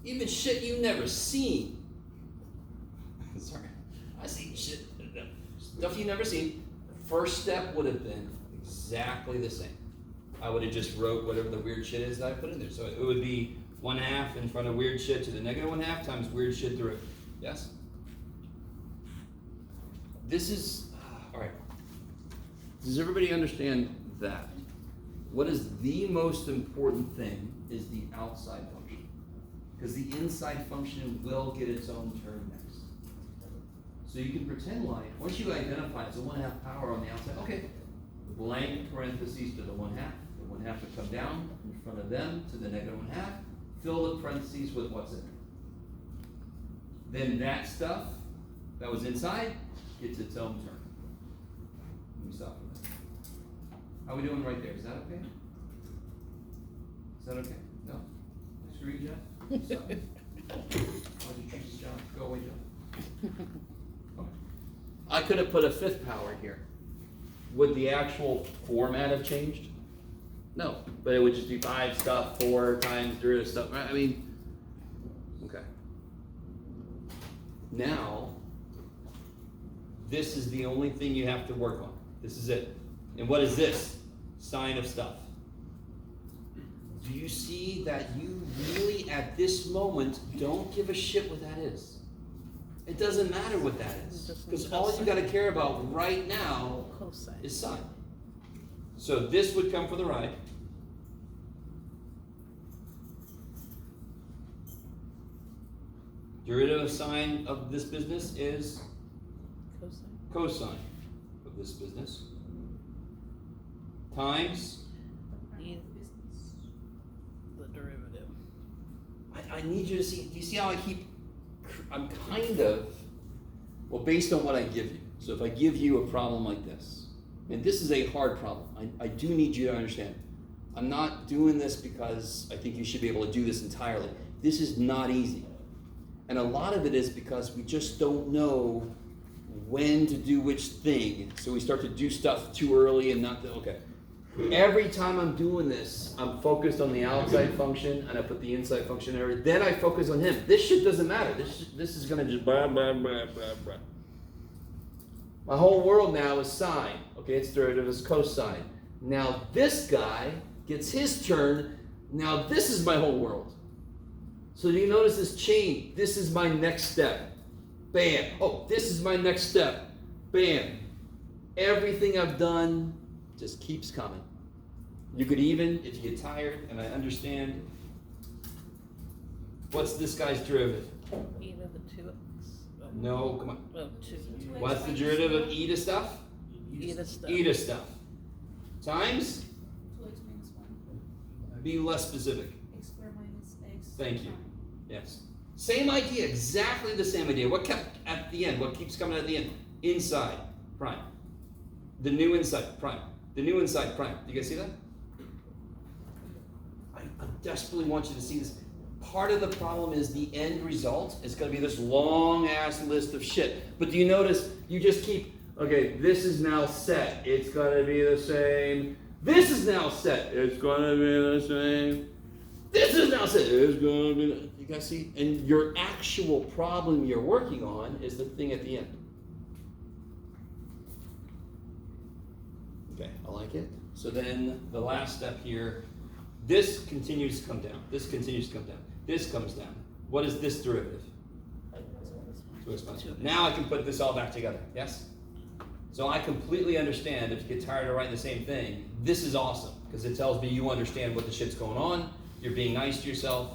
Even shit you've never seen. Sorry. I see shit, stuff you've never seen. First step would have been exactly the same. I would have just wrote whatever the weird shit is that I put in there. So it would be 1/2 in front of weird shit to the negative 1/2 times weird shit through it. Yes? This is, alright. Does everybody understand that? What is the most important thing is the outside function. Because the inside function will get its own term next. So you can pretend like, once you identify it's a 1/2 power on the outside, okay, blank parentheses to the 1/2. The 1/2 would come down in front of them to the negative 1/2. Fill the parentheses with what's in it. Then that stuff that was inside gets its own term. Let me stop for a minute. How are we doing right there? Is that okay? Is that okay? No? Screw you, Jeff? Stop. Why'd you choose this job? Go away, Jeff. Okay. I could have put a 5th power here. Would the actual format have changed? No, but it would just be 5 stuff, 4 times derivative stuff, right? I mean, okay. Now, this is the only thing you have to work on. This is it. And what is this? Sign of stuff. Do you see that you really, at this moment, don't give a shit what that is? It doesn't matter what that is. Because all you gotta care about right now Cosine. is sine. So this would come for the right. Derivative of sine of this business is Cosine. cosine of this business times, E the derivative. I need you to see, do you see how I'm kind of, well, based on what I give you. So if I give you a problem like this, and this is a hard problem, I do need you to understand. I'm not doing this because I think you should be able to do this entirely. This is not easy. And a lot of it is because we just don't know when to do which thing. So we start to do stuff too early and not, okay. Every time I'm doing this, I'm focused on the outside function and I put the inside function there. Then I focus on him. This shit doesn't matter. This is gonna just blah, blah, blah, blah, blah. My whole world now is sine. Okay, its derivative is cosine. Now this guy gets his turn. Now this is my whole world. So do you notice this chain? This is my next step. Bam. Oh, this is my next step. Bam. Everything I've done just keeps coming. You could even, if you get tired, and I understand, what's this guy's derivative? E to the 2x. No, come on. Oh, 2. What's the derivative of e to stuff? E to stuff. E to stuff. Times? 2x minus 1, Be less specific. x squared minus x. Thank you. prime. Yes. Same idea, exactly the same idea. What kept at the end? What keeps coming at the end? Inside, prime. The new inside, prime. The new inside, prime. Do you guys see that? I desperately want you to see this. part of the problem is the end result is going to be this long ass list of shit. But do you notice you just keep, okay, this is now set. It's going to be the same. This is now set. It's going to be the same. This is now set. It's going to be the, you guys see? And your actual problem you're working on is the thing at the end. Okay, I like it. So then the last step here, this continues to come down. This continues to come down. This comes down. What is this derivative? 2x minus 1. Now I can put this all back together, yes? So I completely understand if you get tired of writing the same thing, this is awesome because it tells me you understand what the shit's going on, you're being nice to yourself,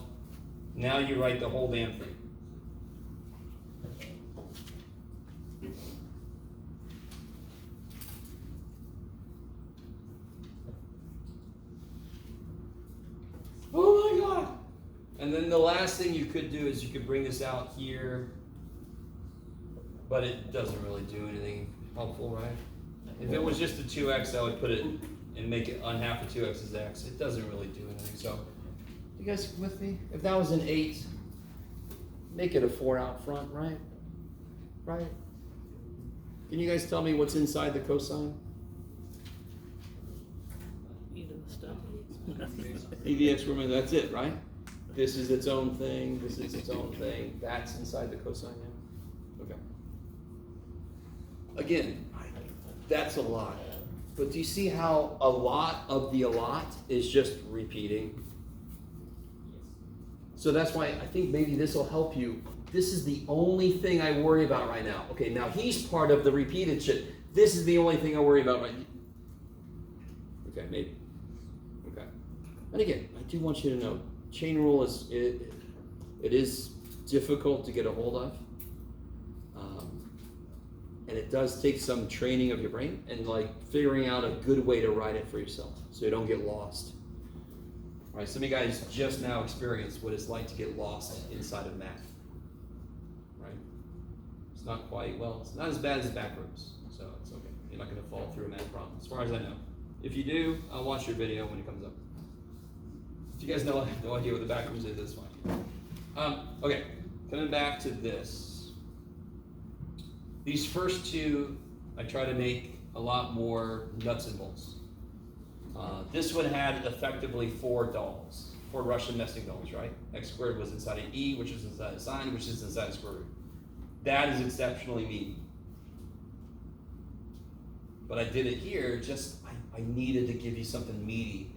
now you write the whole damn thing. Oh my God! And then the last thing you could do is you could bring this out here, but it doesn't really do anything helpful, right? If it was just a 2x, I would put it and make it on half of 2x is x. It doesn't really do anything. So, you guys with me? If that was an 8, make it a 4 out front, right? Right? Can you guys tell me what's inside the cosine? Eating stuff. AVX squared, that's it, right? This is its own thing, this is its own thing. That's inside the cosine now? Okay. Again, that's a lot. But do you see how a lot of the a lot is just repeating? So that's why I think maybe this will help you. This is the only thing I worry about right now. Okay, now he's part of the repeated shit. This is the only thing I worry about right now. Okay, maybe. Okay. And again, I do want you to know, chain rule is, it is difficult to get a hold of. And it does take some training of your brain and like figuring out a good way to write it for yourself so you don't get lost. All right, some of you guys just now experienced what it's like to get lost inside of math. Right? It's not quite, well, it's not as bad as backrooms, so it's okay. You're not going to fall through a math problem, as far as I know. If you do, I'll watch your video when it comes up. If you guys know, I have no idea what the backrooms is, that's fine. Okay, coming back to this. These first two, I try to make a lot more nuts and bolts. This one had effectively 4 dolls, 4 Russian nesting dolls, right? X squared was inside an E, which is inside a sine, which is inside a square root. That is exceptionally mean. But I did it here, just, I needed to give you something meaty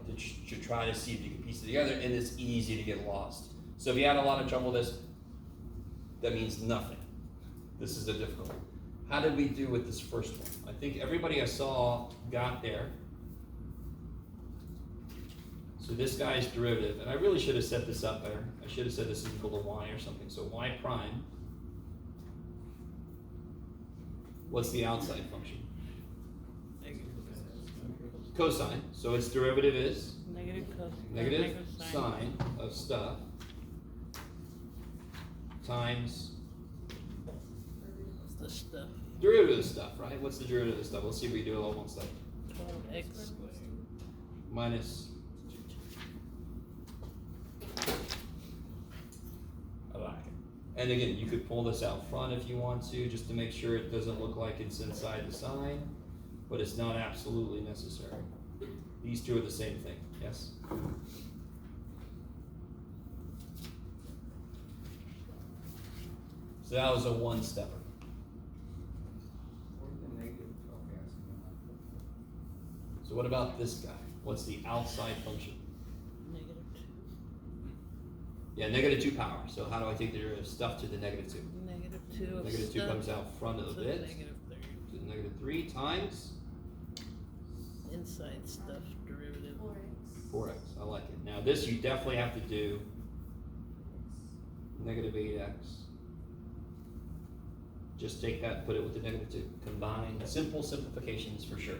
to try to see if you can piece it together, and it's easy to get lost. So if you had a lot of trouble with this, that means nothing. This is a difficult one. How did we do with this first one? I think everybody I saw got there. So this guy's derivative, and I really should have set this up better. I should have said this is equal to y or something. So y prime, what's the outside function? Cosine, so its derivative is? Negative sine of stuff times The stuff. derivative of stuff, right? What's the derivative of stuff? Let's see if we do it all one step. 12x squared. Minus. I like it. And again, you could pull this out front if you want to, just to make sure it doesn't look like it's inside the sine, but it's not absolutely necessary. These two are the same thing, yes? So that was a one-stepper. So what about this guy? What's the outside function? -2. Yeah, -2 power. So how do I take the derivative of stuff to the -2? -2 of -2 stuff comes out front of to the the bit. -3. To the -3 times Inside stuff derivative. 4x. 4x. I like it. Now this you definitely have to do -8x. Just take that and put it with the -2. Combine simple simplifications for sure.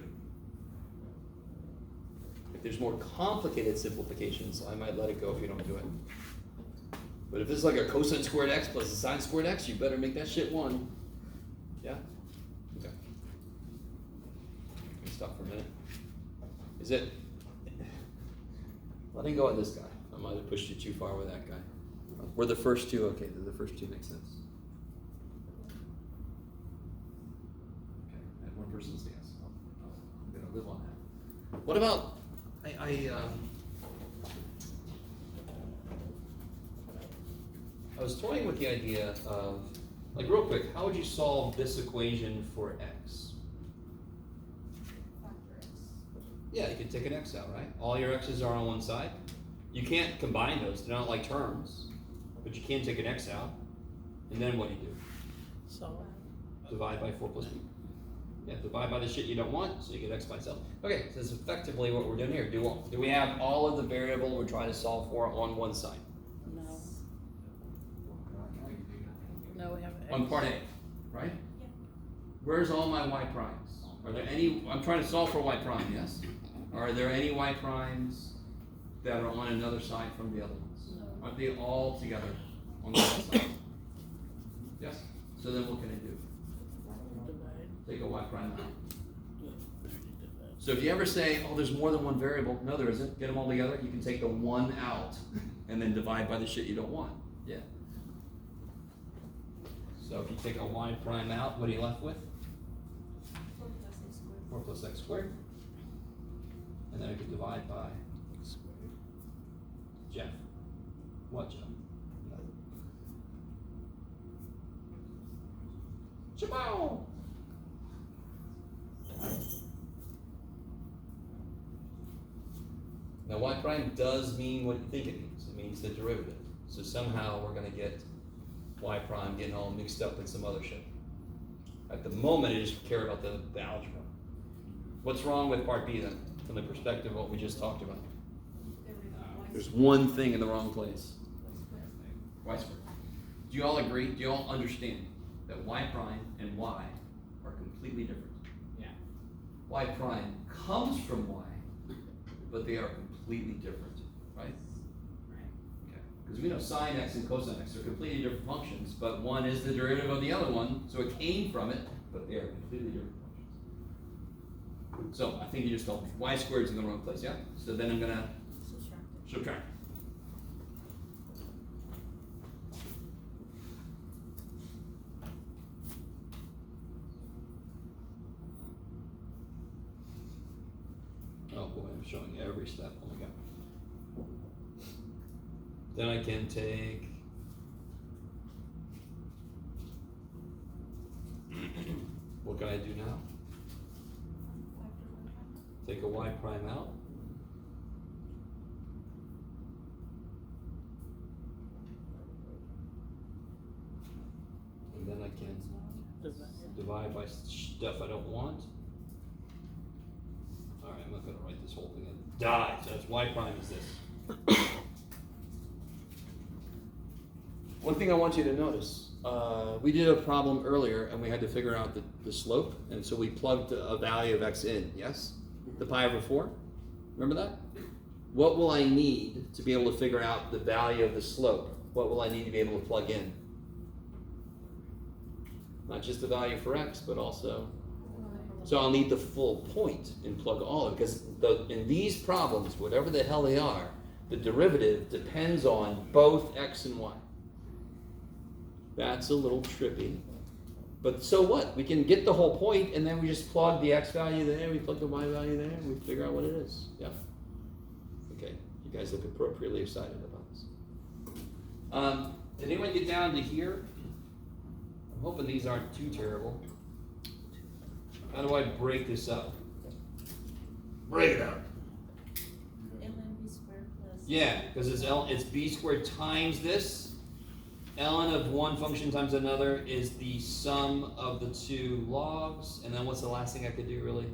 If there's more complicated simplifications, I might let it go if you don't do it. But if this is like a cosine squared x plus a sine squared x, you better make that shit 1. Yeah? Okay. Let me stop for a minute. Is it? Letting go of this guy. I might have pushed you too far with that guy. Were the first two okay? The first two make sense. Okay, and one person says yes. I'm gonna live on that. What about I was toying with the idea of, like, real quick, how would you solve this equation for x? Factor X. Yeah, you can take an x out, right? All your x's are on one side. You can't combine those, they're not like terms, but you can take an x out, and then what do you do? So, Divide by 4 plus b. Yeah, divide by the shit you don't want, so you get x by itself. Okay, so that's effectively what we're doing here. Do we have all of the variable we're trying to solve for on one side? no. No, we have X. On part A, right? Yeah. Where's all my y primes? Are there any, I'm trying to solve for y prime, yes? Are there any y primes that are on another side from the other ones? No. Aren't they all together on the other side? Yes? So then what can I do? Divide. Take a y prime out. Yeah, we already did that. So if you ever say, oh, there's more than one variable, no there isn't, get them all together, you can take the one out and then divide by the shit you don't want. Yeah. So if you take a y prime out, what are you left with? 4 plus X 4 plus x squared. squared. And then I could divide by X squared. Jeff. What, Jeff? Chabow! Now y prime does mean what you think it means. It means the derivative. So somehow we're gonna get y prime getting all mixed up in some other shit. At the moment, I just care about the algebra. What's wrong with part B then, from the perspective of what we just talked about? Get rid of Y There's one thing in the wrong place. squared. Y squared. Do you all agree? Do you all understand that y prime and y are completely different? Yeah. Y prime comes from y, but they are completely different, right? Right. Okay. Because we know sine x and cosine x are completely different functions, but one is the derivative of the other one, so it came from it, but they are completely different functions. So I think you just told me y squared is in the wrong place, yeah? So then I'm gonna Subtract it. subtract. Oh boy, I'm showing you every step. Oh my god. Then I can take what can I do now? Factor Y prime. Take a y prime out. And then I can Divide. divide by stuff I don't want. Alright, I'm not gonna write this whole thing in. Die, so that's y prime is this. One thing I want you to notice, we did a problem earlier and we had to figure out the slope, and so we plugged a value of x in, yes? The pi over 4, remember that? What will I need to be able to figure out the value of the slope? What will I need to be able to plug in? Not just the value for x, but also, so I'll need the full point and plug all of it, because in these problems, whatever the hell they are, the derivative depends on both x and y. That's a little trippy, but so what? We can get the whole point, and then we just plug the x value there, we plug the y value there, and we figure out what it is. Yeah? Okay, you guys look appropriately excited about this. Did anyone get down to here? I'm hoping these aren't too terrible. How do I break this up? Break it up. ln b squared plus. Yeah, because it's b squared times this. ln of one function times another is the sum of the two logs. And then what's the last thing I could do, really? ln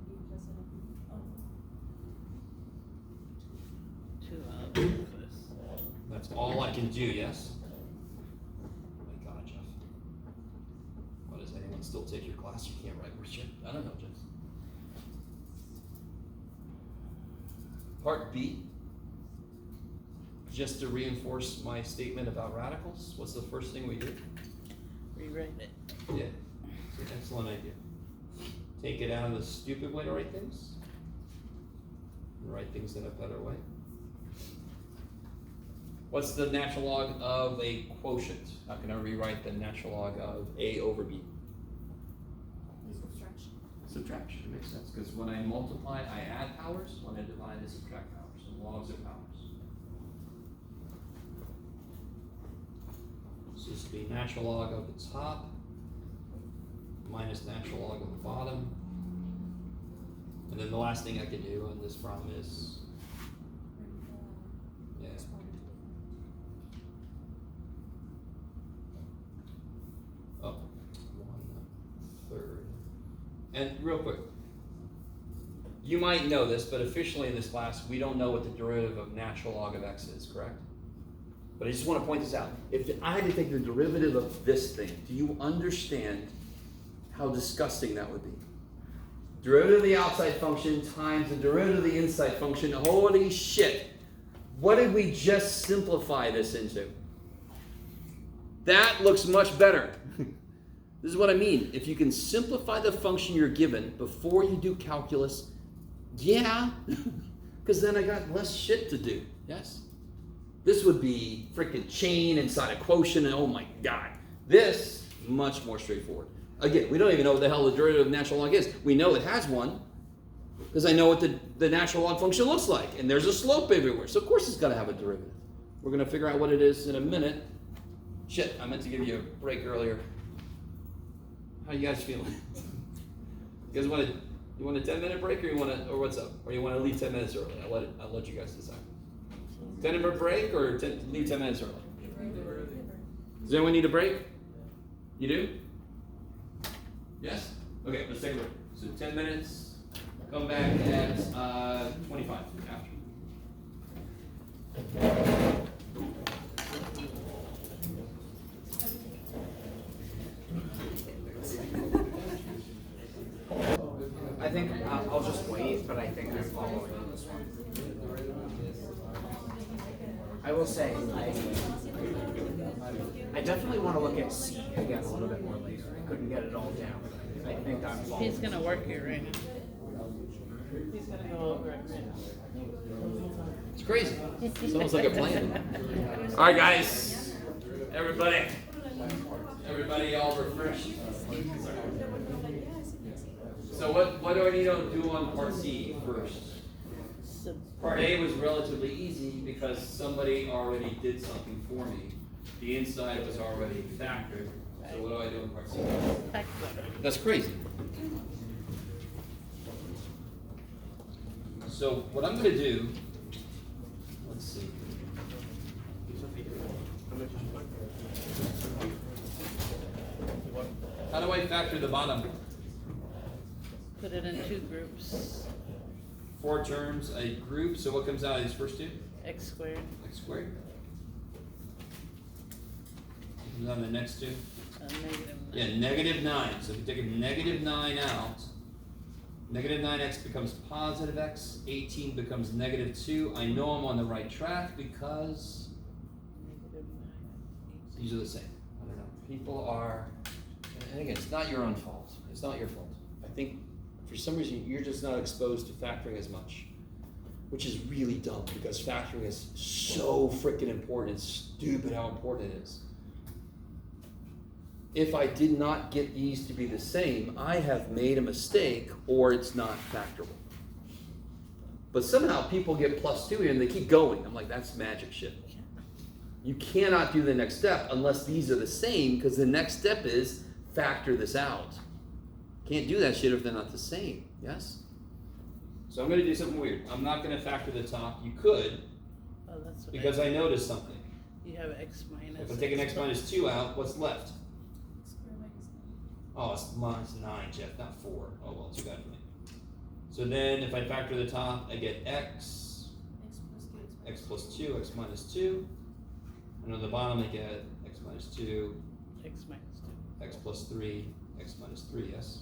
b plus ln b. Oh. 2 out of this. That's all I can do, yes? Oh my god, Jeff. What, does anyone still take your class? You can't write more shit? I don't know, Jeff. Part B. Just to reinforce my statement about radicals, what's the first thing we do? Rewrite it. Yeah, it's an excellent idea. Take it out of the stupid way to write things, and write things in a better way. What's the natural log of a quotient? How can I rewrite the natural log of A over B? Subtraction. Subtraction, it makes sense, because when I multiply, I add powers, when I divide, I subtract powers, so logs are powers. So this would be natural log of the top minus natural log of the bottom. And then the last thing I could do on this problem is, yeah. Oh, 1/3. And real quick, you might know this, but officially in this class, we don't know what the derivative of natural log of x is, correct? But I just want to point this out. If I had to take the derivative of this thing, do you understand how disgusting that would be? Derivative of the outside function times the derivative of the inside function. Holy shit. What did we just simplify this into? That looks much better. This is what I mean. If you can simplify the function you're given before you do calculus, yeah, because then I got less shit to do. Yes? This would be freaking chain inside a quotient, and oh my god. This, much more straightforward. Again, we don't even know what the hell the derivative of natural log is. We know it has one, because I know what the natural log function looks like, and there's a slope everywhere. So of course it's got to have a derivative. We're going to figure out what it is in a minute. Shit, I meant to give you a break earlier. How you guys feeling? You guys want a 10-minute break, or what's up? Or you want to leave 10 minutes early? I'll let you guys decide. 10-minute break or leave 10 minutes early? Does anyone need a break? You do? Yes? Okay, let's take a break. So 10 minutes, come back at 25 after. I think I'll just wait, but I think I'm following on this one. I will say, I definitely want to look at C again a little bit more later. I couldn't get it all down. I think I'm following. He's gonna work it right now. He's gonna go over it right now. It's crazy. It's almost like a plan. All right, guys. Everybody all refreshed. So what do I need to do on part C first? Part A was relatively easy because somebody already did something for me. The inside was already factored. So what do I do in part C? That's crazy. So what I'm going to do, let's see. How do I factor the bottom? Put it in two groups. 4 terms, a group. So what comes out of these first two? X squared. X squared. And then the next two? -9. Yeah, -9. So if you take a -9 out, -9x becomes positive x, 18 becomes -2. I know I'm on the right track because these are the same. I don't know. People are, and again, it's not your own fault. It's not your fault. I think for some reason you're just not exposed to factoring as much, which is really dumb because factoring is so freaking important. It's stupid how important it is. If I did not get these to be the same, I have made a mistake or it's not factorable. But somehow people get +2 here and they keep going. I'm like, that's magic shit. You cannot do the next step unless these are the same, because the next step is factor this out. Can't do that shit if they're not the same, yes? So I'm going to do something weird. I'm not going to factor the top. You could, Oh, that's what because I noticed something. You have x minus. If I take an x minus 2 out, what's left? Oh, it's minus 9, Jeff, not 4. Oh, well, too bad for me. So then if I factor the top, I get x plus 2, x minus 2. And on the bottom I get x minus 2, X minus 2. x plus 3, x minus 3, yes?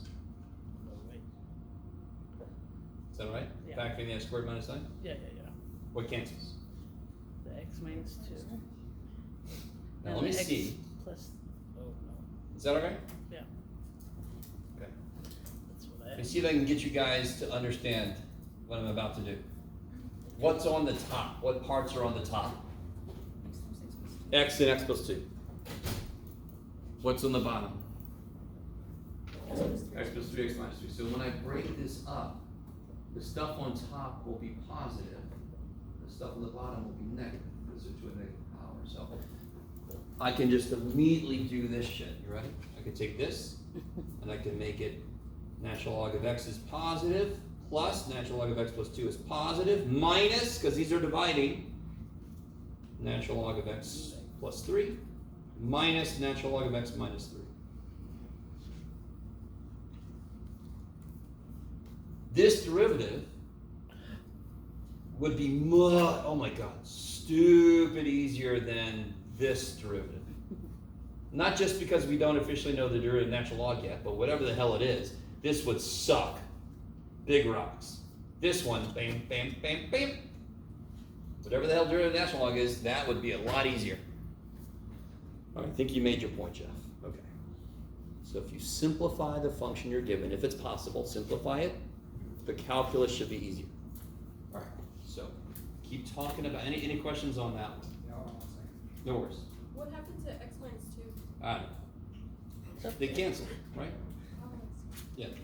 Is that right? Yeah. Factoring the x squared minus 9? Yeah. What cancels? The x minus 2. Now And let me the x see. Plus, oh no. Is that okay? Yeah. Okay. That's what I Let me see if I can get you guys to understand what I'm about to do. What's on the top? What parts are on the top? x and x plus 2. What's on the bottom? X plus 3, x minus 3. So when I break this up, the stuff on top will be positive. The stuff on the bottom will be negative because they're to a negative power. So I can just immediately do this shit. You ready? I can take this and I can make it natural log of x is positive plus natural log of x plus 2 is positive minus, because these are dividing, natural log of x plus 3 minus natural log of x minus 3. This derivative would be oh my god, stupid easier than this derivative. Not just because we don't officially know the derivative of natural log yet, but whatever the hell it is, this would suck. Big rocks. This one, bam, bam, bam, bam. Whatever the hell derivative of natural log is, that would be a lot easier. All right, I think you made your point, Jeff. Okay. So if you simplify the function you're given, if it's possible, simplify it. The calculus should be easier. All right, so keep talking about, any questions on that one? Yeah, hold on 1 second. No worries. What happened to x minus 2? I don't know. They cancel, right? Yeah. Okay.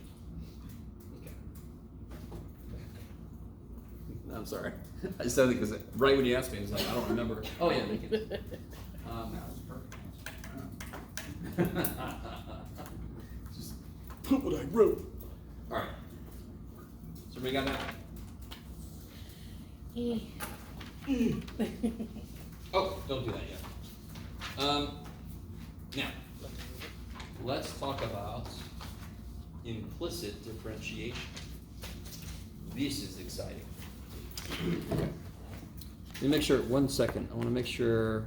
I'm sorry. I just said it because right when you asked me, I was like, I don't remember. Oh yeah, they cancel. That was a perfect answer. Just put what I wrote. All right. So everybody got that? Oh, don't do that yet. Now, let's talk about implicit differentiation. This is exciting. Let me make sure, 1 second. I want to make sure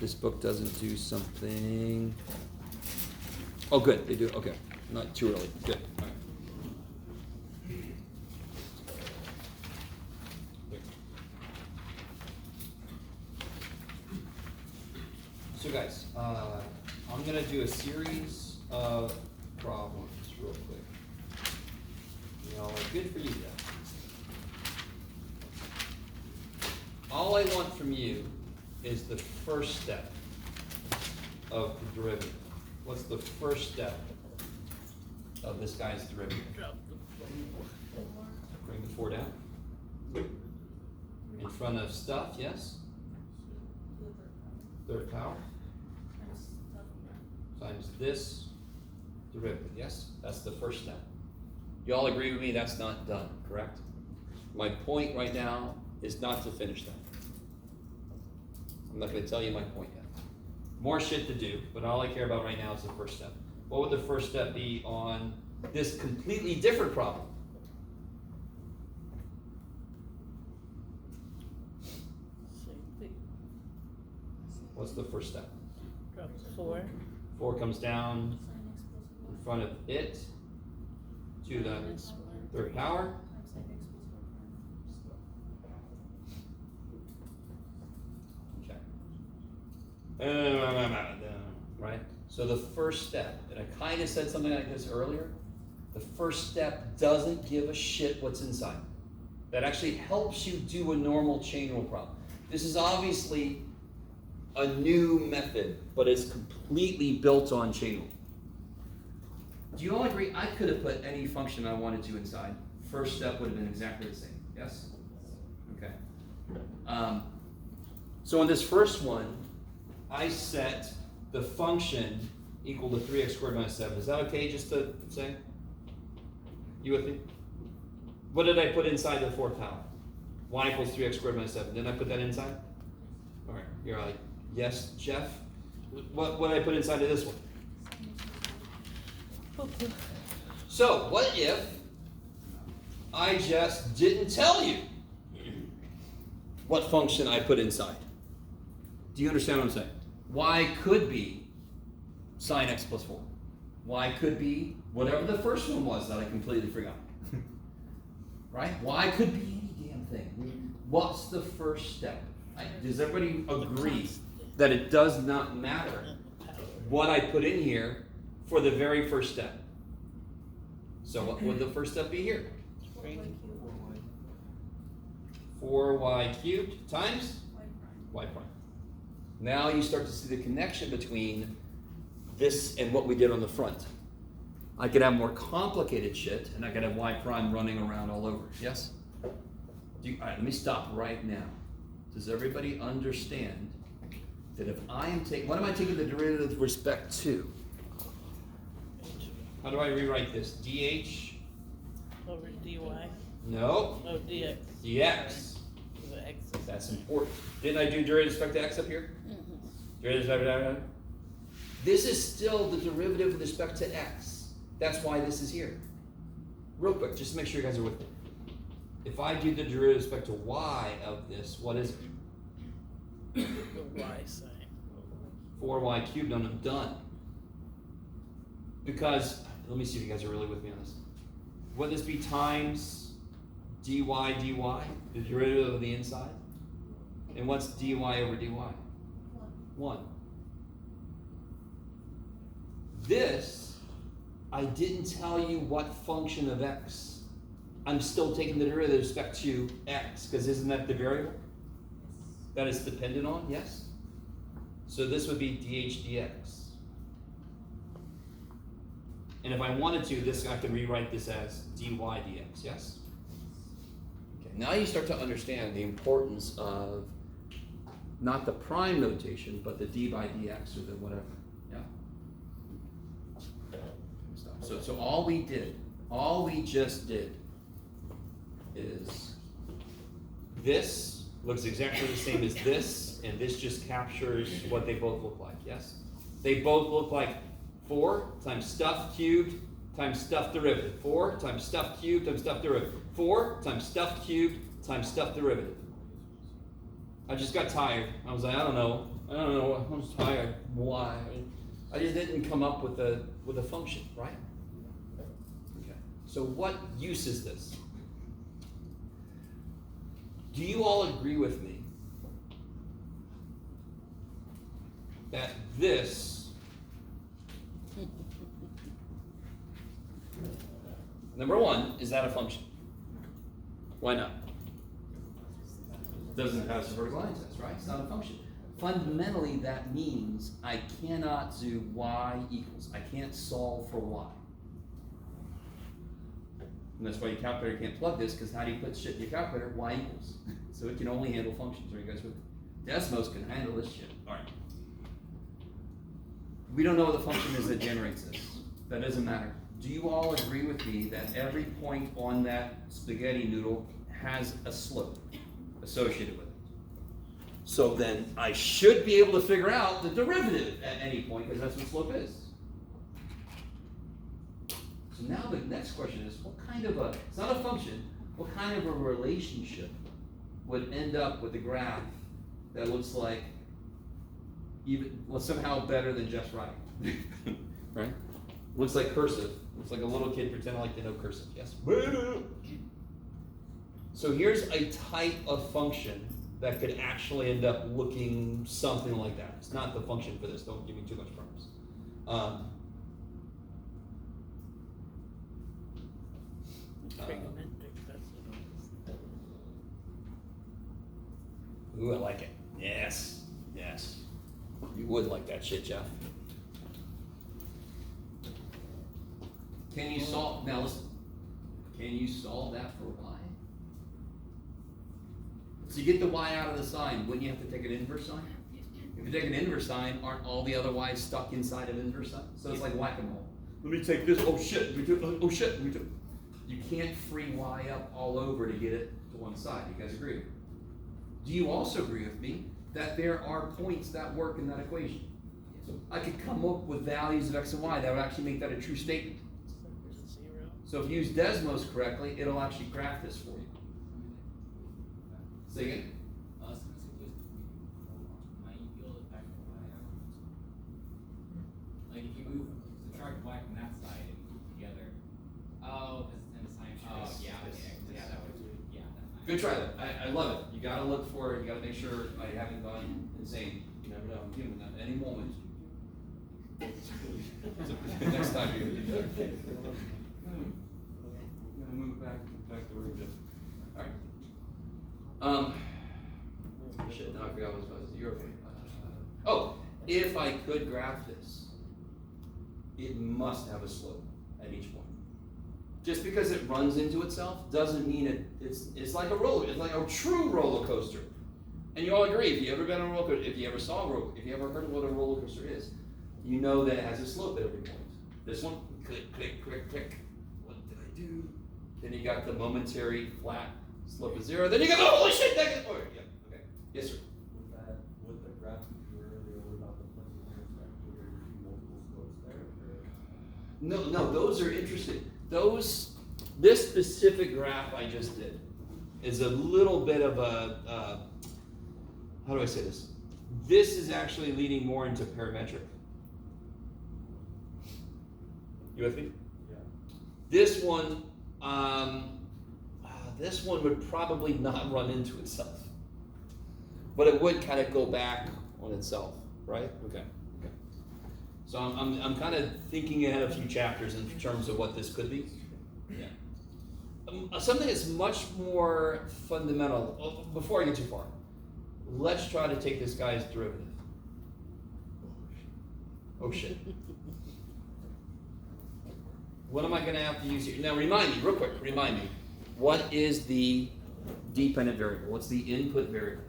this book doesn't do something. Oh, good, they do. Okay, not too early. Good. All right. So guys, I'm gonna do a series of problems real quick. Y'all are good for you guys. All I want from you is the first step of the derivative. What's the first step of this guy's derivative? Bring the 4 down. In front of stuff, yes? Third power. Times this derivative, yes? That's the first step. You all agree with me that's not done, correct? My point right now is not to finish that. I'm not going to tell you my point yet. More shit to do, but all I care about right now is the first step. What would the first step be on this completely different problem? Same thing. What's the first step? Drop 4. 4 comes down in front of it to the Minus 1. third power. Okay. Right? So the first step, and I kind of said something like this earlier, the first step doesn't give a shit what's inside. That actually helps you do a normal chain rule problem. This is obviously a new method, but it's completely built on chain rule. Do you all agree I could have put any function I wanted to inside? First step would have been exactly the same, yes? Okay. So in this first one, I set the function equal to 3x squared minus 7. Is that okay just to say? You with me? What did I put inside the fourth power? Y equals 3x squared minus 7. Didn't I put that inside? All right, you're like, yes, Jeff? What did I put inside of this one? So, what if I just didn't tell you what function I put inside? Do you understand what I'm saying? Y could be sine x plus 4. Y could be whatever the first one was that I completely forgot. Right? Y could be any damn thing. What's the first step? Does everybody agree that it does not matter what I put in here for the very first step? So what would the first step be here? 4y cubed times y prime. Now you start to see the connection between this and what we did on the front. I could have more complicated shit, and I could have y prime running around all over. Yes? All right, let me stop right now. Does everybody understand that if I am taking, what am I taking the derivative with respect to? How do I rewrite this? dh? Over dy. No. Oh, dx. dx. The x. That's important. Didn't I do derivative with respect to x up here? Derivative. This is still the derivative with respect to x. That's why this is here. Real quick, just to make sure you guys are with me. If I do the derivative with respect to y of this, what is it? The y sign. 4y cubed, and I'm done. Because, let me see if you guys are really with me on this. Would this be times dy dy, the derivative of the inside? And what's dy over dy? 1. This, I didn't tell you what function of x. I'm still taking the derivative with respect to x, because isn't that the variable that it's dependent on? Yes? So this would be dh dx. And if I wanted to, this I could rewrite this as dy dx, yes? Okay, now you start to understand the importance of not the prime notation, but the d by dx or the whatever, yeah? So all we just did is this looks exactly the same as this, and this just captures what they both look like, yes? They both look like 4 times stuff cubed times stuff derivative. 4 times stuff cubed times stuff derivative. 4 times stuff cubed times stuff derivative. I just got tired. I was like, I don't know. I'm just tired. Why? I just didn't come up with a function, right? Okay. So what use is this? Do you all agree with me that this number one, is that a function? Why not? Doesn't pass the vertical line test, right? It's not a function. Fundamentally, that means I cannot do y equals. I can't solve for y. And that's why your calculator can't plug this, because how do you put shit in your calculator? Y equals. So it can only handle functions. Are you guys with me? Desmos can handle this shit. All right. We don't know what the function is that generates this. That doesn't matter. Do you all agree with me that every point on that spaghetti noodle has a slope associated with it? So then I should be able to figure out the derivative at any point, because that's what slope is. So now the next question is, what kind of a, it's not a function, what kind of a relationship would end up with a graph that looks like even, well, somehow better than just right? Right? Looks like cursive. Looks like a little kid pretending like they know cursive. Yes? So here's a type of function that could actually end up looking something like that. It's not the function for this. Don't give me too much promise. Trigonometric, that's what it is. Ooh, I like it. Yes. Yes. You would like that shit, Jeff. Can you solve, now listen, can you solve that for y? So you get the y out of the sign, wouldn't you have to take an inverse sign? If you take an inverse sign, aren't all the other y's stuck inside of inverse sign? So it's like whack-a-mole. Let me take this, oh shit, let me do it, oh shit, let me do it. You can't free y up all over to get it to one side. You guys agree? Do you also agree with me that there are points that work in that equation? So I could come up with values of x and y that would actually make that a true statement. 0. So if you use Desmos correctly, it'll actually graph this for you. Say again? Like if you move, subtract y from that side and move together. Oh, because it's in the sign. Oh, yeah, yeah, that would, yeah, that's fine. Good try though. I love it. You gotta look for it. You gotta make sure I haven't gone insane. You never know. I'm human at any moment. So next time you do that. Gonna move back to where we did. Alright. Shit, now I forgot what I was supposed to do. You're okay. if I could graph this, it must have a slope at each point. Just because it runs into itself doesn't mean it's like a roller, it's like a true roller coaster. And you all agree, if you ever been on a roller coaster, if you ever saw a roller, if you ever heard of what a roller coaster is, you know that it has a slope at every point. This one, click, click, click, click. What did I do? Then you got the momentary flat slope of 0. Then you got the holy shit, that gets forward. Yeah, okay. Yes, sir. With the graph you drew earlier about the plus intersection, were there multiple slopes there? No, those are interesting. This specific graph I just did is a little bit of a, how do I say this? This is actually leading more into parametric. You with me? Yeah. This one would probably not run into itself, but it would kind of go back on itself, right? Okay. So I'm kind of thinking ahead a few chapters in terms of what this could be. Yeah. Something that's much more fundamental. Before I get too far, let's try to take this guy's derivative. Oh shit. What am I going to have to use here? Now remind me, real quick, what is the dependent variable? What's the input variable?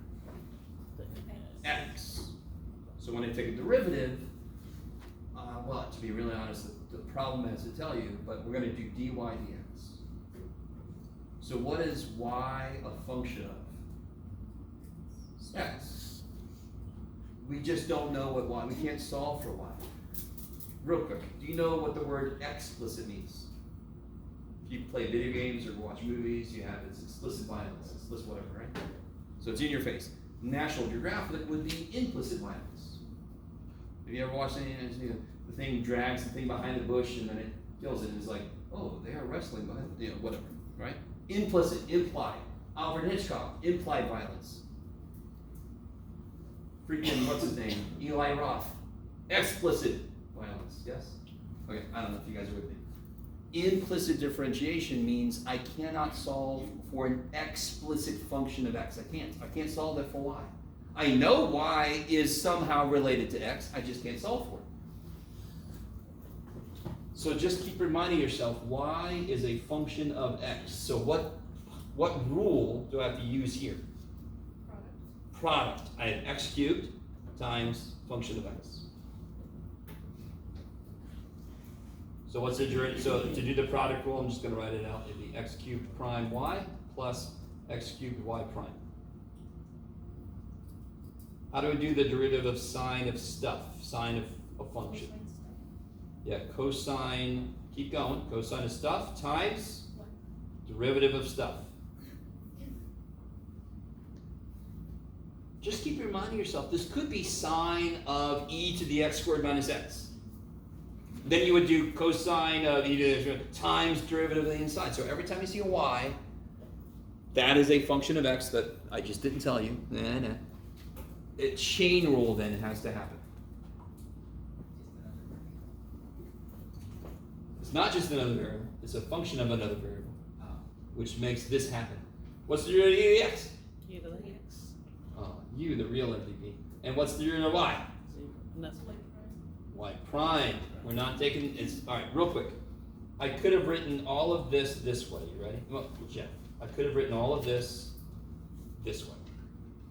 X. So when I take a derivative, well, to be really honest, the problem has to tell you, but we're going to do dy dx. So what is y a function of? X. We just don't know what y, we can't solve for y. Real quick, do you know what the word explicit means? If you play video games or watch movies, you have it's explicit violence, explicit whatever, right? So it's in your face. National Geographic would be implicit violence. Have you ever watched any, the thing drags the thing behind the bush and then it kills it and it's like, oh, they are wrestling behind, whatever, right? Implicit, implied. Alfred Hitchcock, implied violence. Freaking, what's his name? Eli Roth, explicit violence, yes? Okay, I don't know if you guys are with me. Implicit differentiation means I cannot solve for an explicit function of x. I can't solve that for y. I know y is somehow related to x, I just can't solve for it. So just keep reminding yourself, y is a function of x. So what rule do I have to use here? Product. I have x cubed times function of x. So what's the derivative? So to do the product rule, I'm just going to write it out. It'd be x cubed prime y plus x cubed y prime. How do we do the derivative of sine of stuff? Sine of a function. Yeah, cosine, keep going. Cosine of stuff times derivative of stuff. Just keep reminding yourself, this could be sine of e to the x squared minus x. Then you would do cosine of e to the x times derivative of the inside. So every time you see a y, that is a function of x that I just didn't tell you. A chain rule then has to happen. It's not just another variable, it's a function of another variable, which makes this happen. What's the derivative of e to the x? U to the x. U, the real MVP. And what's the derivative of y? Nothing. Y prime. We're not taking, all right, real quick. I could have written all of this way. You ready? Well, yeah. I could have written all of this way.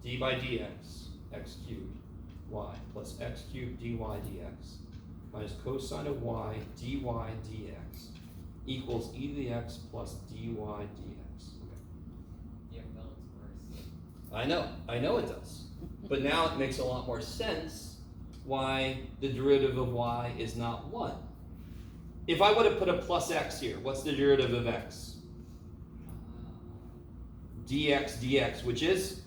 D by dx, x cubed, y, plus x cubed dy dx, minus cosine of y, dy dx, equals e to the x plus dy dx. Okay. Yeah, that looks worse. I know it does. But now it makes a lot more sense why the derivative of y is not 1. If I would have put a plus x here, what's the derivative of x? Dx dx, which is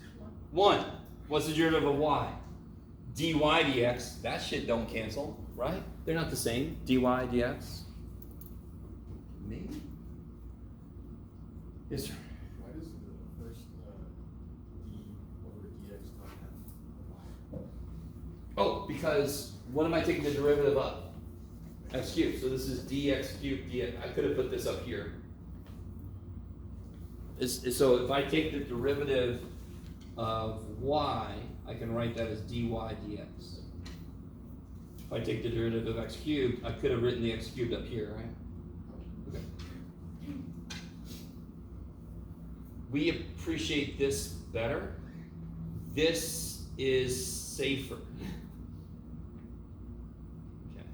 1. What's the derivative of y? Dy dx. That shit don't cancel, right? They're not the same. Dy dx. Maybe? Yes, sir. Why does the first d over dx not have a y? Oh, because what am I taking the derivative of? X cubed. So this is dx cubed dx. I could have put this up here. So if I take the derivative of y, I can write that as dy dx. I take the derivative of x cubed, I could have written the x cubed up here, right? Okay. We appreciate this better. This is safer. Okay.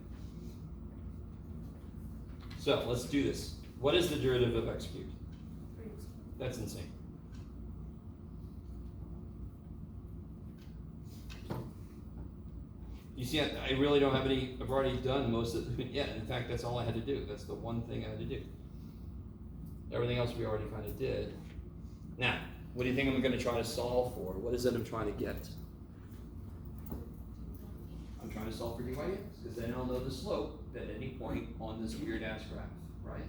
So let's do this. What is the derivative of x cubed? That's insane. You see, I really don't have any, I've already done most of it. Yeah, in fact, that's all I had to do. That's the one thing I had to do. Everything else we already kind of did. Now, what do you think I'm going to try to solve for? What is it I'm trying to get? I'm trying to solve for dy dx, because then I'll know the slope at any point on this weird ass graph, right?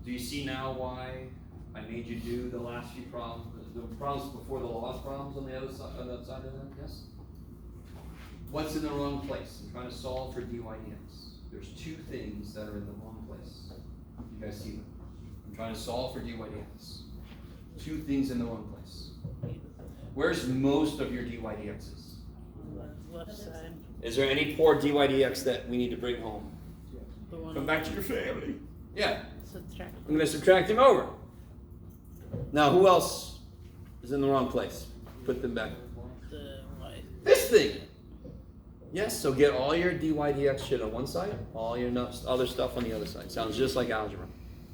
Do you see now why I made you do the last few problems, the problems before the loss problems on the other side of that? Yes? What's in the wrong place? I'm trying to solve for dy dx. There's two things that are in the wrong place. You guys see them? I'm trying to solve for dy dx. Two things in the wrong place. Where's most of your dy dx's? Left side. Is there any poor dy dx that we need to bring home? The one Come back to your family. Yeah. subtract. I'm going to subtract them over. Now, who else is in the wrong place? Put them back. The y. This thing. Yes, so get all your dy dx shit on one side, all your other stuff on the other side. Sounds just like algebra.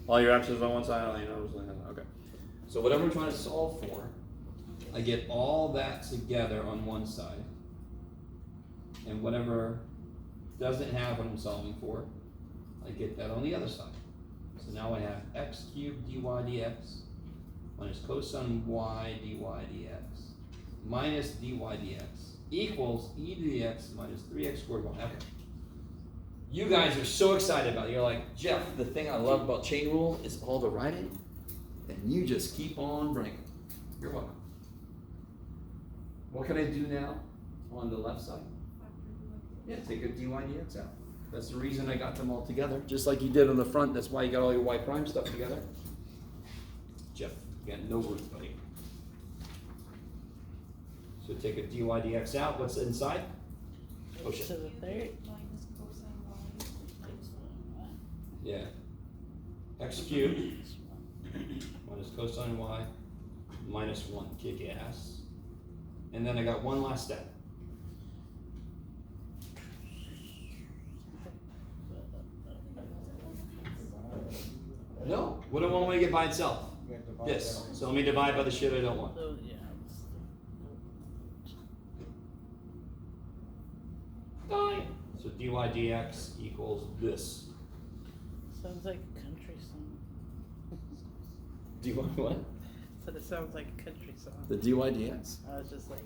All your x's on one side, all your numbers on the other. Okay. So whatever I'm trying to solve for, I get all that together on one side. And whatever doesn't have what I'm solving for, I get that on the other side. So now I have x cubed dy dx minus cosine y dy dx minus dy dx equals e to the x minus 3x squared y. Okay. You guys are so excited about it. You're like, Jeff, the thing I love about chain rule is all the writing, and you just keep on bringing. You're welcome. What can I do now on the left side? Yeah, take a dy dx out. That's the reason I got them all together, just like you did on the front. That's why you got all your y prime stuff together. Jeff, you got no room, buddy. So take a dy dx out. What's inside? Oh To shit. the third. Minus cosine y minus one. Yeah. X cubed minus cosine y minus 1. Kick ass. And then I got one last step. No. What do I want me to get by itself? This. So let me divide by the shit I don't want. So yeah. So dy dx equals this. Sounds like a country song. Do you want what? Said it sounds like a country song. The dy dx? I was just like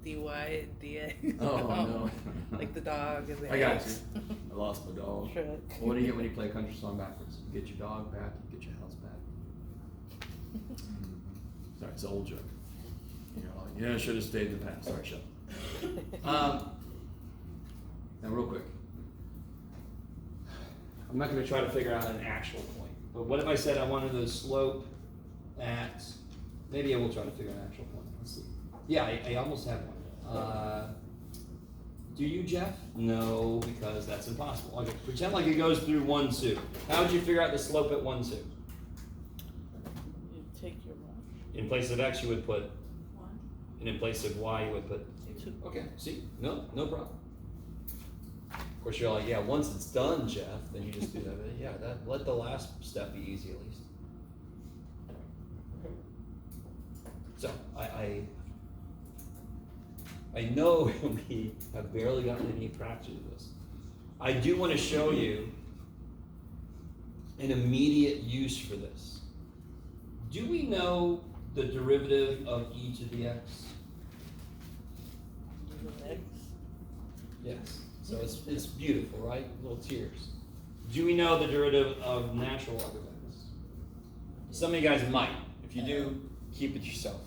DY DX. Oh no. Like the dog and the I got eggs. you. I lost my dog. Shrek. What do you get when you play a country song backwards? You get your dog back, you get your house back. Sorry, it's an old joke. You're like, yeah, I should have stayed in the past. Sorry, shut up. Now, real quick. I'm not going to try to figure out an actual point. But what if I said I wanted the slope at... Maybe I will try to figure out an actual point. Let's see. Yeah, I almost have one. Do you, Jeff? No, because that's impossible. Okay, pretend like it goes through 1, 2. How would you figure out the slope at 1, 2? You take your one. In place of x, you would put, One. and in place of y, you would put. Two. Okay, see? No problem. Of course, you're like, yeah, once it's done, Jeff, then you just do that. Yeah, let the last step be easy at least. So, I know we have barely gotten any practice with this. I do want to show you an immediate use for this. Do we know the derivative of e to the x? The eggs. Yes. So it's beautiful, right? Little tears. Do we know the derivative of natural logarithms? Some of you guys might. If you do, keep it yourself.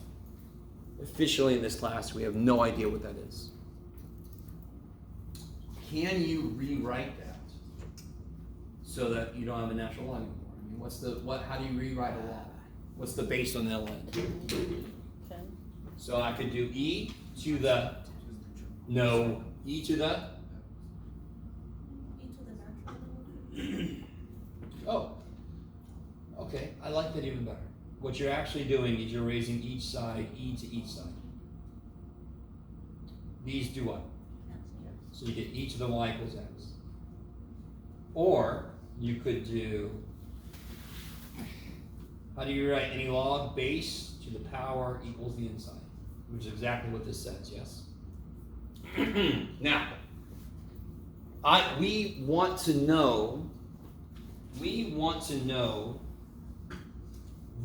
Officially in this class, we have no idea what that is. Can you rewrite that so that you don't have a natural log anymore? I mean, how do you rewrite a log? What's the base on that line? 10. So I could do e to the Oh, okay, I like that even better. What you're actually doing is you're raising each side, e to each side. These do what? So you get e to the y equals x. Or you could do, how do you write any log? Base to the power equals the inside, which is exactly what this says, yes? Now, we want to know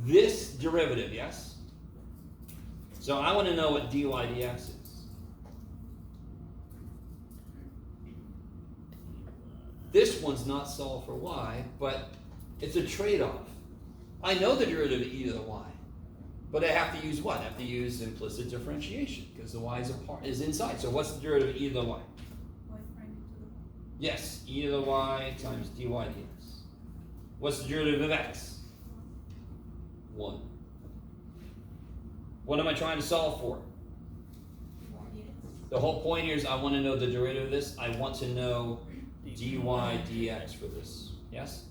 this derivative, yes? So I want to know what dy dx is. This one's not solved for y, but it's a trade-off. I know the derivative of e to the y, but I have to use what? I have to use implicit differentiation because the y is inside. So what's the derivative of e to the y? Y prime to the Yes, e to the y times dy dx. What's the derivative of x? 1. What am I trying to solve for? The whole point here is I want to know the derivative of this. I want to know dy dx for this. Yes?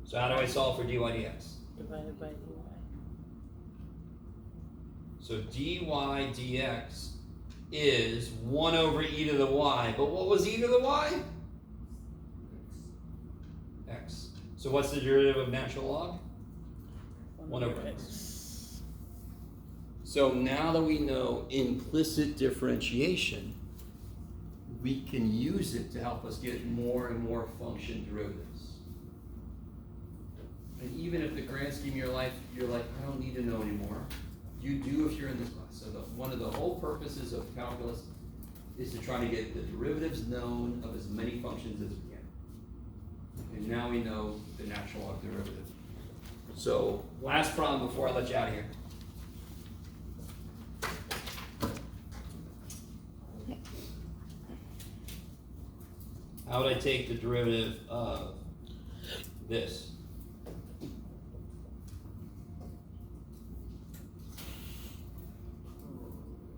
So how do I solve for dy dx? Divided by dy. So dy dx is 1 over e to the y. But what was e to the y? X. So what's the derivative of natural log? 1 over x. So now that we know implicit differentiation, we can use it to help us get more and more function derivatives. And even if the grand scheme of your life, you're like, I don't need to know anymore. You do if you're in this class. So one of the whole purposes of calculus is to try to get the derivatives known of as many functions as we can. And now we know the natural log derivative. So last problem before I let you out of here. How would I take the derivative of this?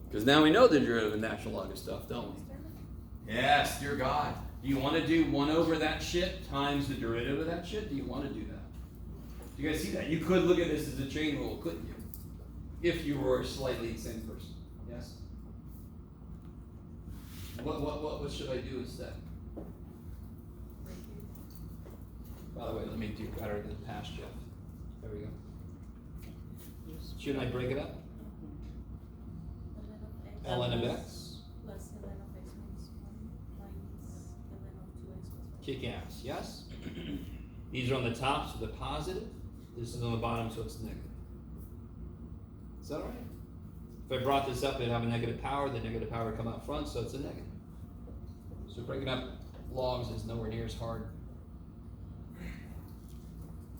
Because now we know the derivative of natural log of stuff, don't we? Yes, dear God. Do you want to do 1 over that shit times the derivative of that shit? Do you want to do that? Do you guys see that? You could look at this as a chain rule, couldn't you? If you were a slightly insane person. Yes? What should I do instead? By the way, let me do better than past Jeff. There we go. Shouldn't I break it up? ln of x. Plus ln of x minus 1 minus ln of 2x plus 5. Kick ass, yes? These are on the top, so they're positive. This is on the bottom, so it's negative. Is that all right? If I brought this up, it'd have a negative power. The negative power would come out front, so it's a negative. So breaking up logs is nowhere near as hard.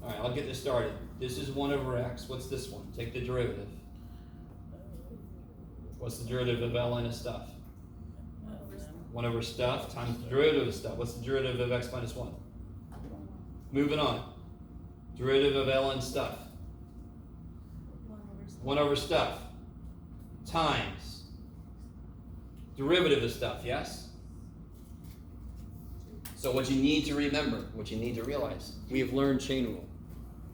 All right, I'll get this started. This is 1 over x. What's this one? Take the derivative. What's the derivative of ln of stuff? 1 over stuff times the derivative of stuff. What's the derivative of x minus 1? Moving on. Derivative of ln stuff. 1 over stuff times derivative of stuff, yes? So what you need to remember, what you need to realize, we have learned chain rule.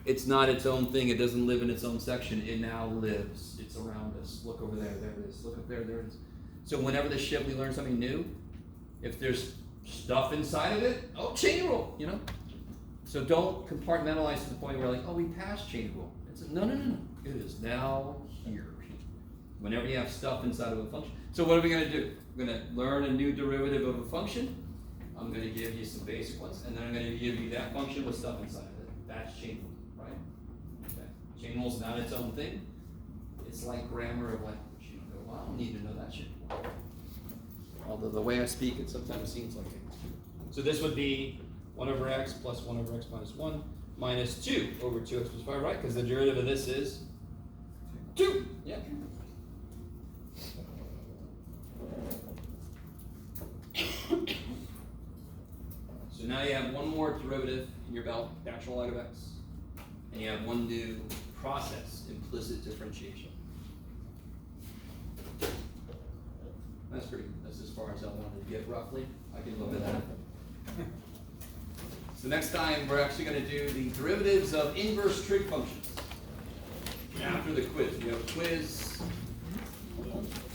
It's not its own thing. It doesn't live in its own section. It now lives. It's around us. Look over there. There it is. Look up there. There it is. So whenever the ship we learn something new, if there's stuff inside of it, oh, chain rule, you know? So don't compartmentalize to the point where like, oh, we passed chain rule. No. It is now here. Whenever you have stuff inside of a function. So what are we going to do? We're going to learn a new derivative of a function. I'm going to give you some basic ones, and then I'm going to give you that function with stuff inside of it. That's chain rule, right? Okay. Chain rule is not its own thing. It's like grammar of language. You go, well, I don't need to know that shit. Although the way I speak, it sometimes seems like it. So this would be 1 over x plus 1 over x minus 1 minus 2 over 2x plus 5, right? Because the derivative of this is 2. Yeah. So now you have one more derivative in your belt, natural log of x, and you have one new process, implicit differentiation. That's pretty good. That's as far as I wanted to get roughly. I can look at that. It's So next time, we're actually gonna do the derivatives of inverse trig functions. After the quiz, we have quiz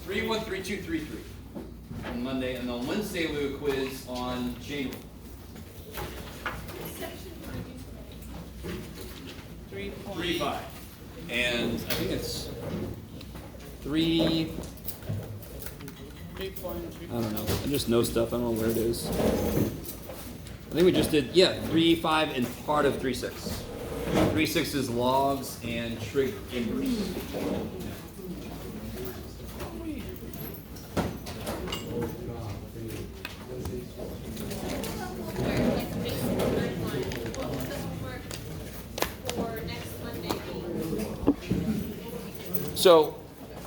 313233 on Monday, and on Wednesday we have a quiz on chain rule. Section 3.5. And I think it's 3. I don't know. I just know stuff. I don't know where it is. I think we just did, 3.5 and part of 3.6. 3.6 is logs and trig inverse. like basic timeline, what would the homework for next Monday be? So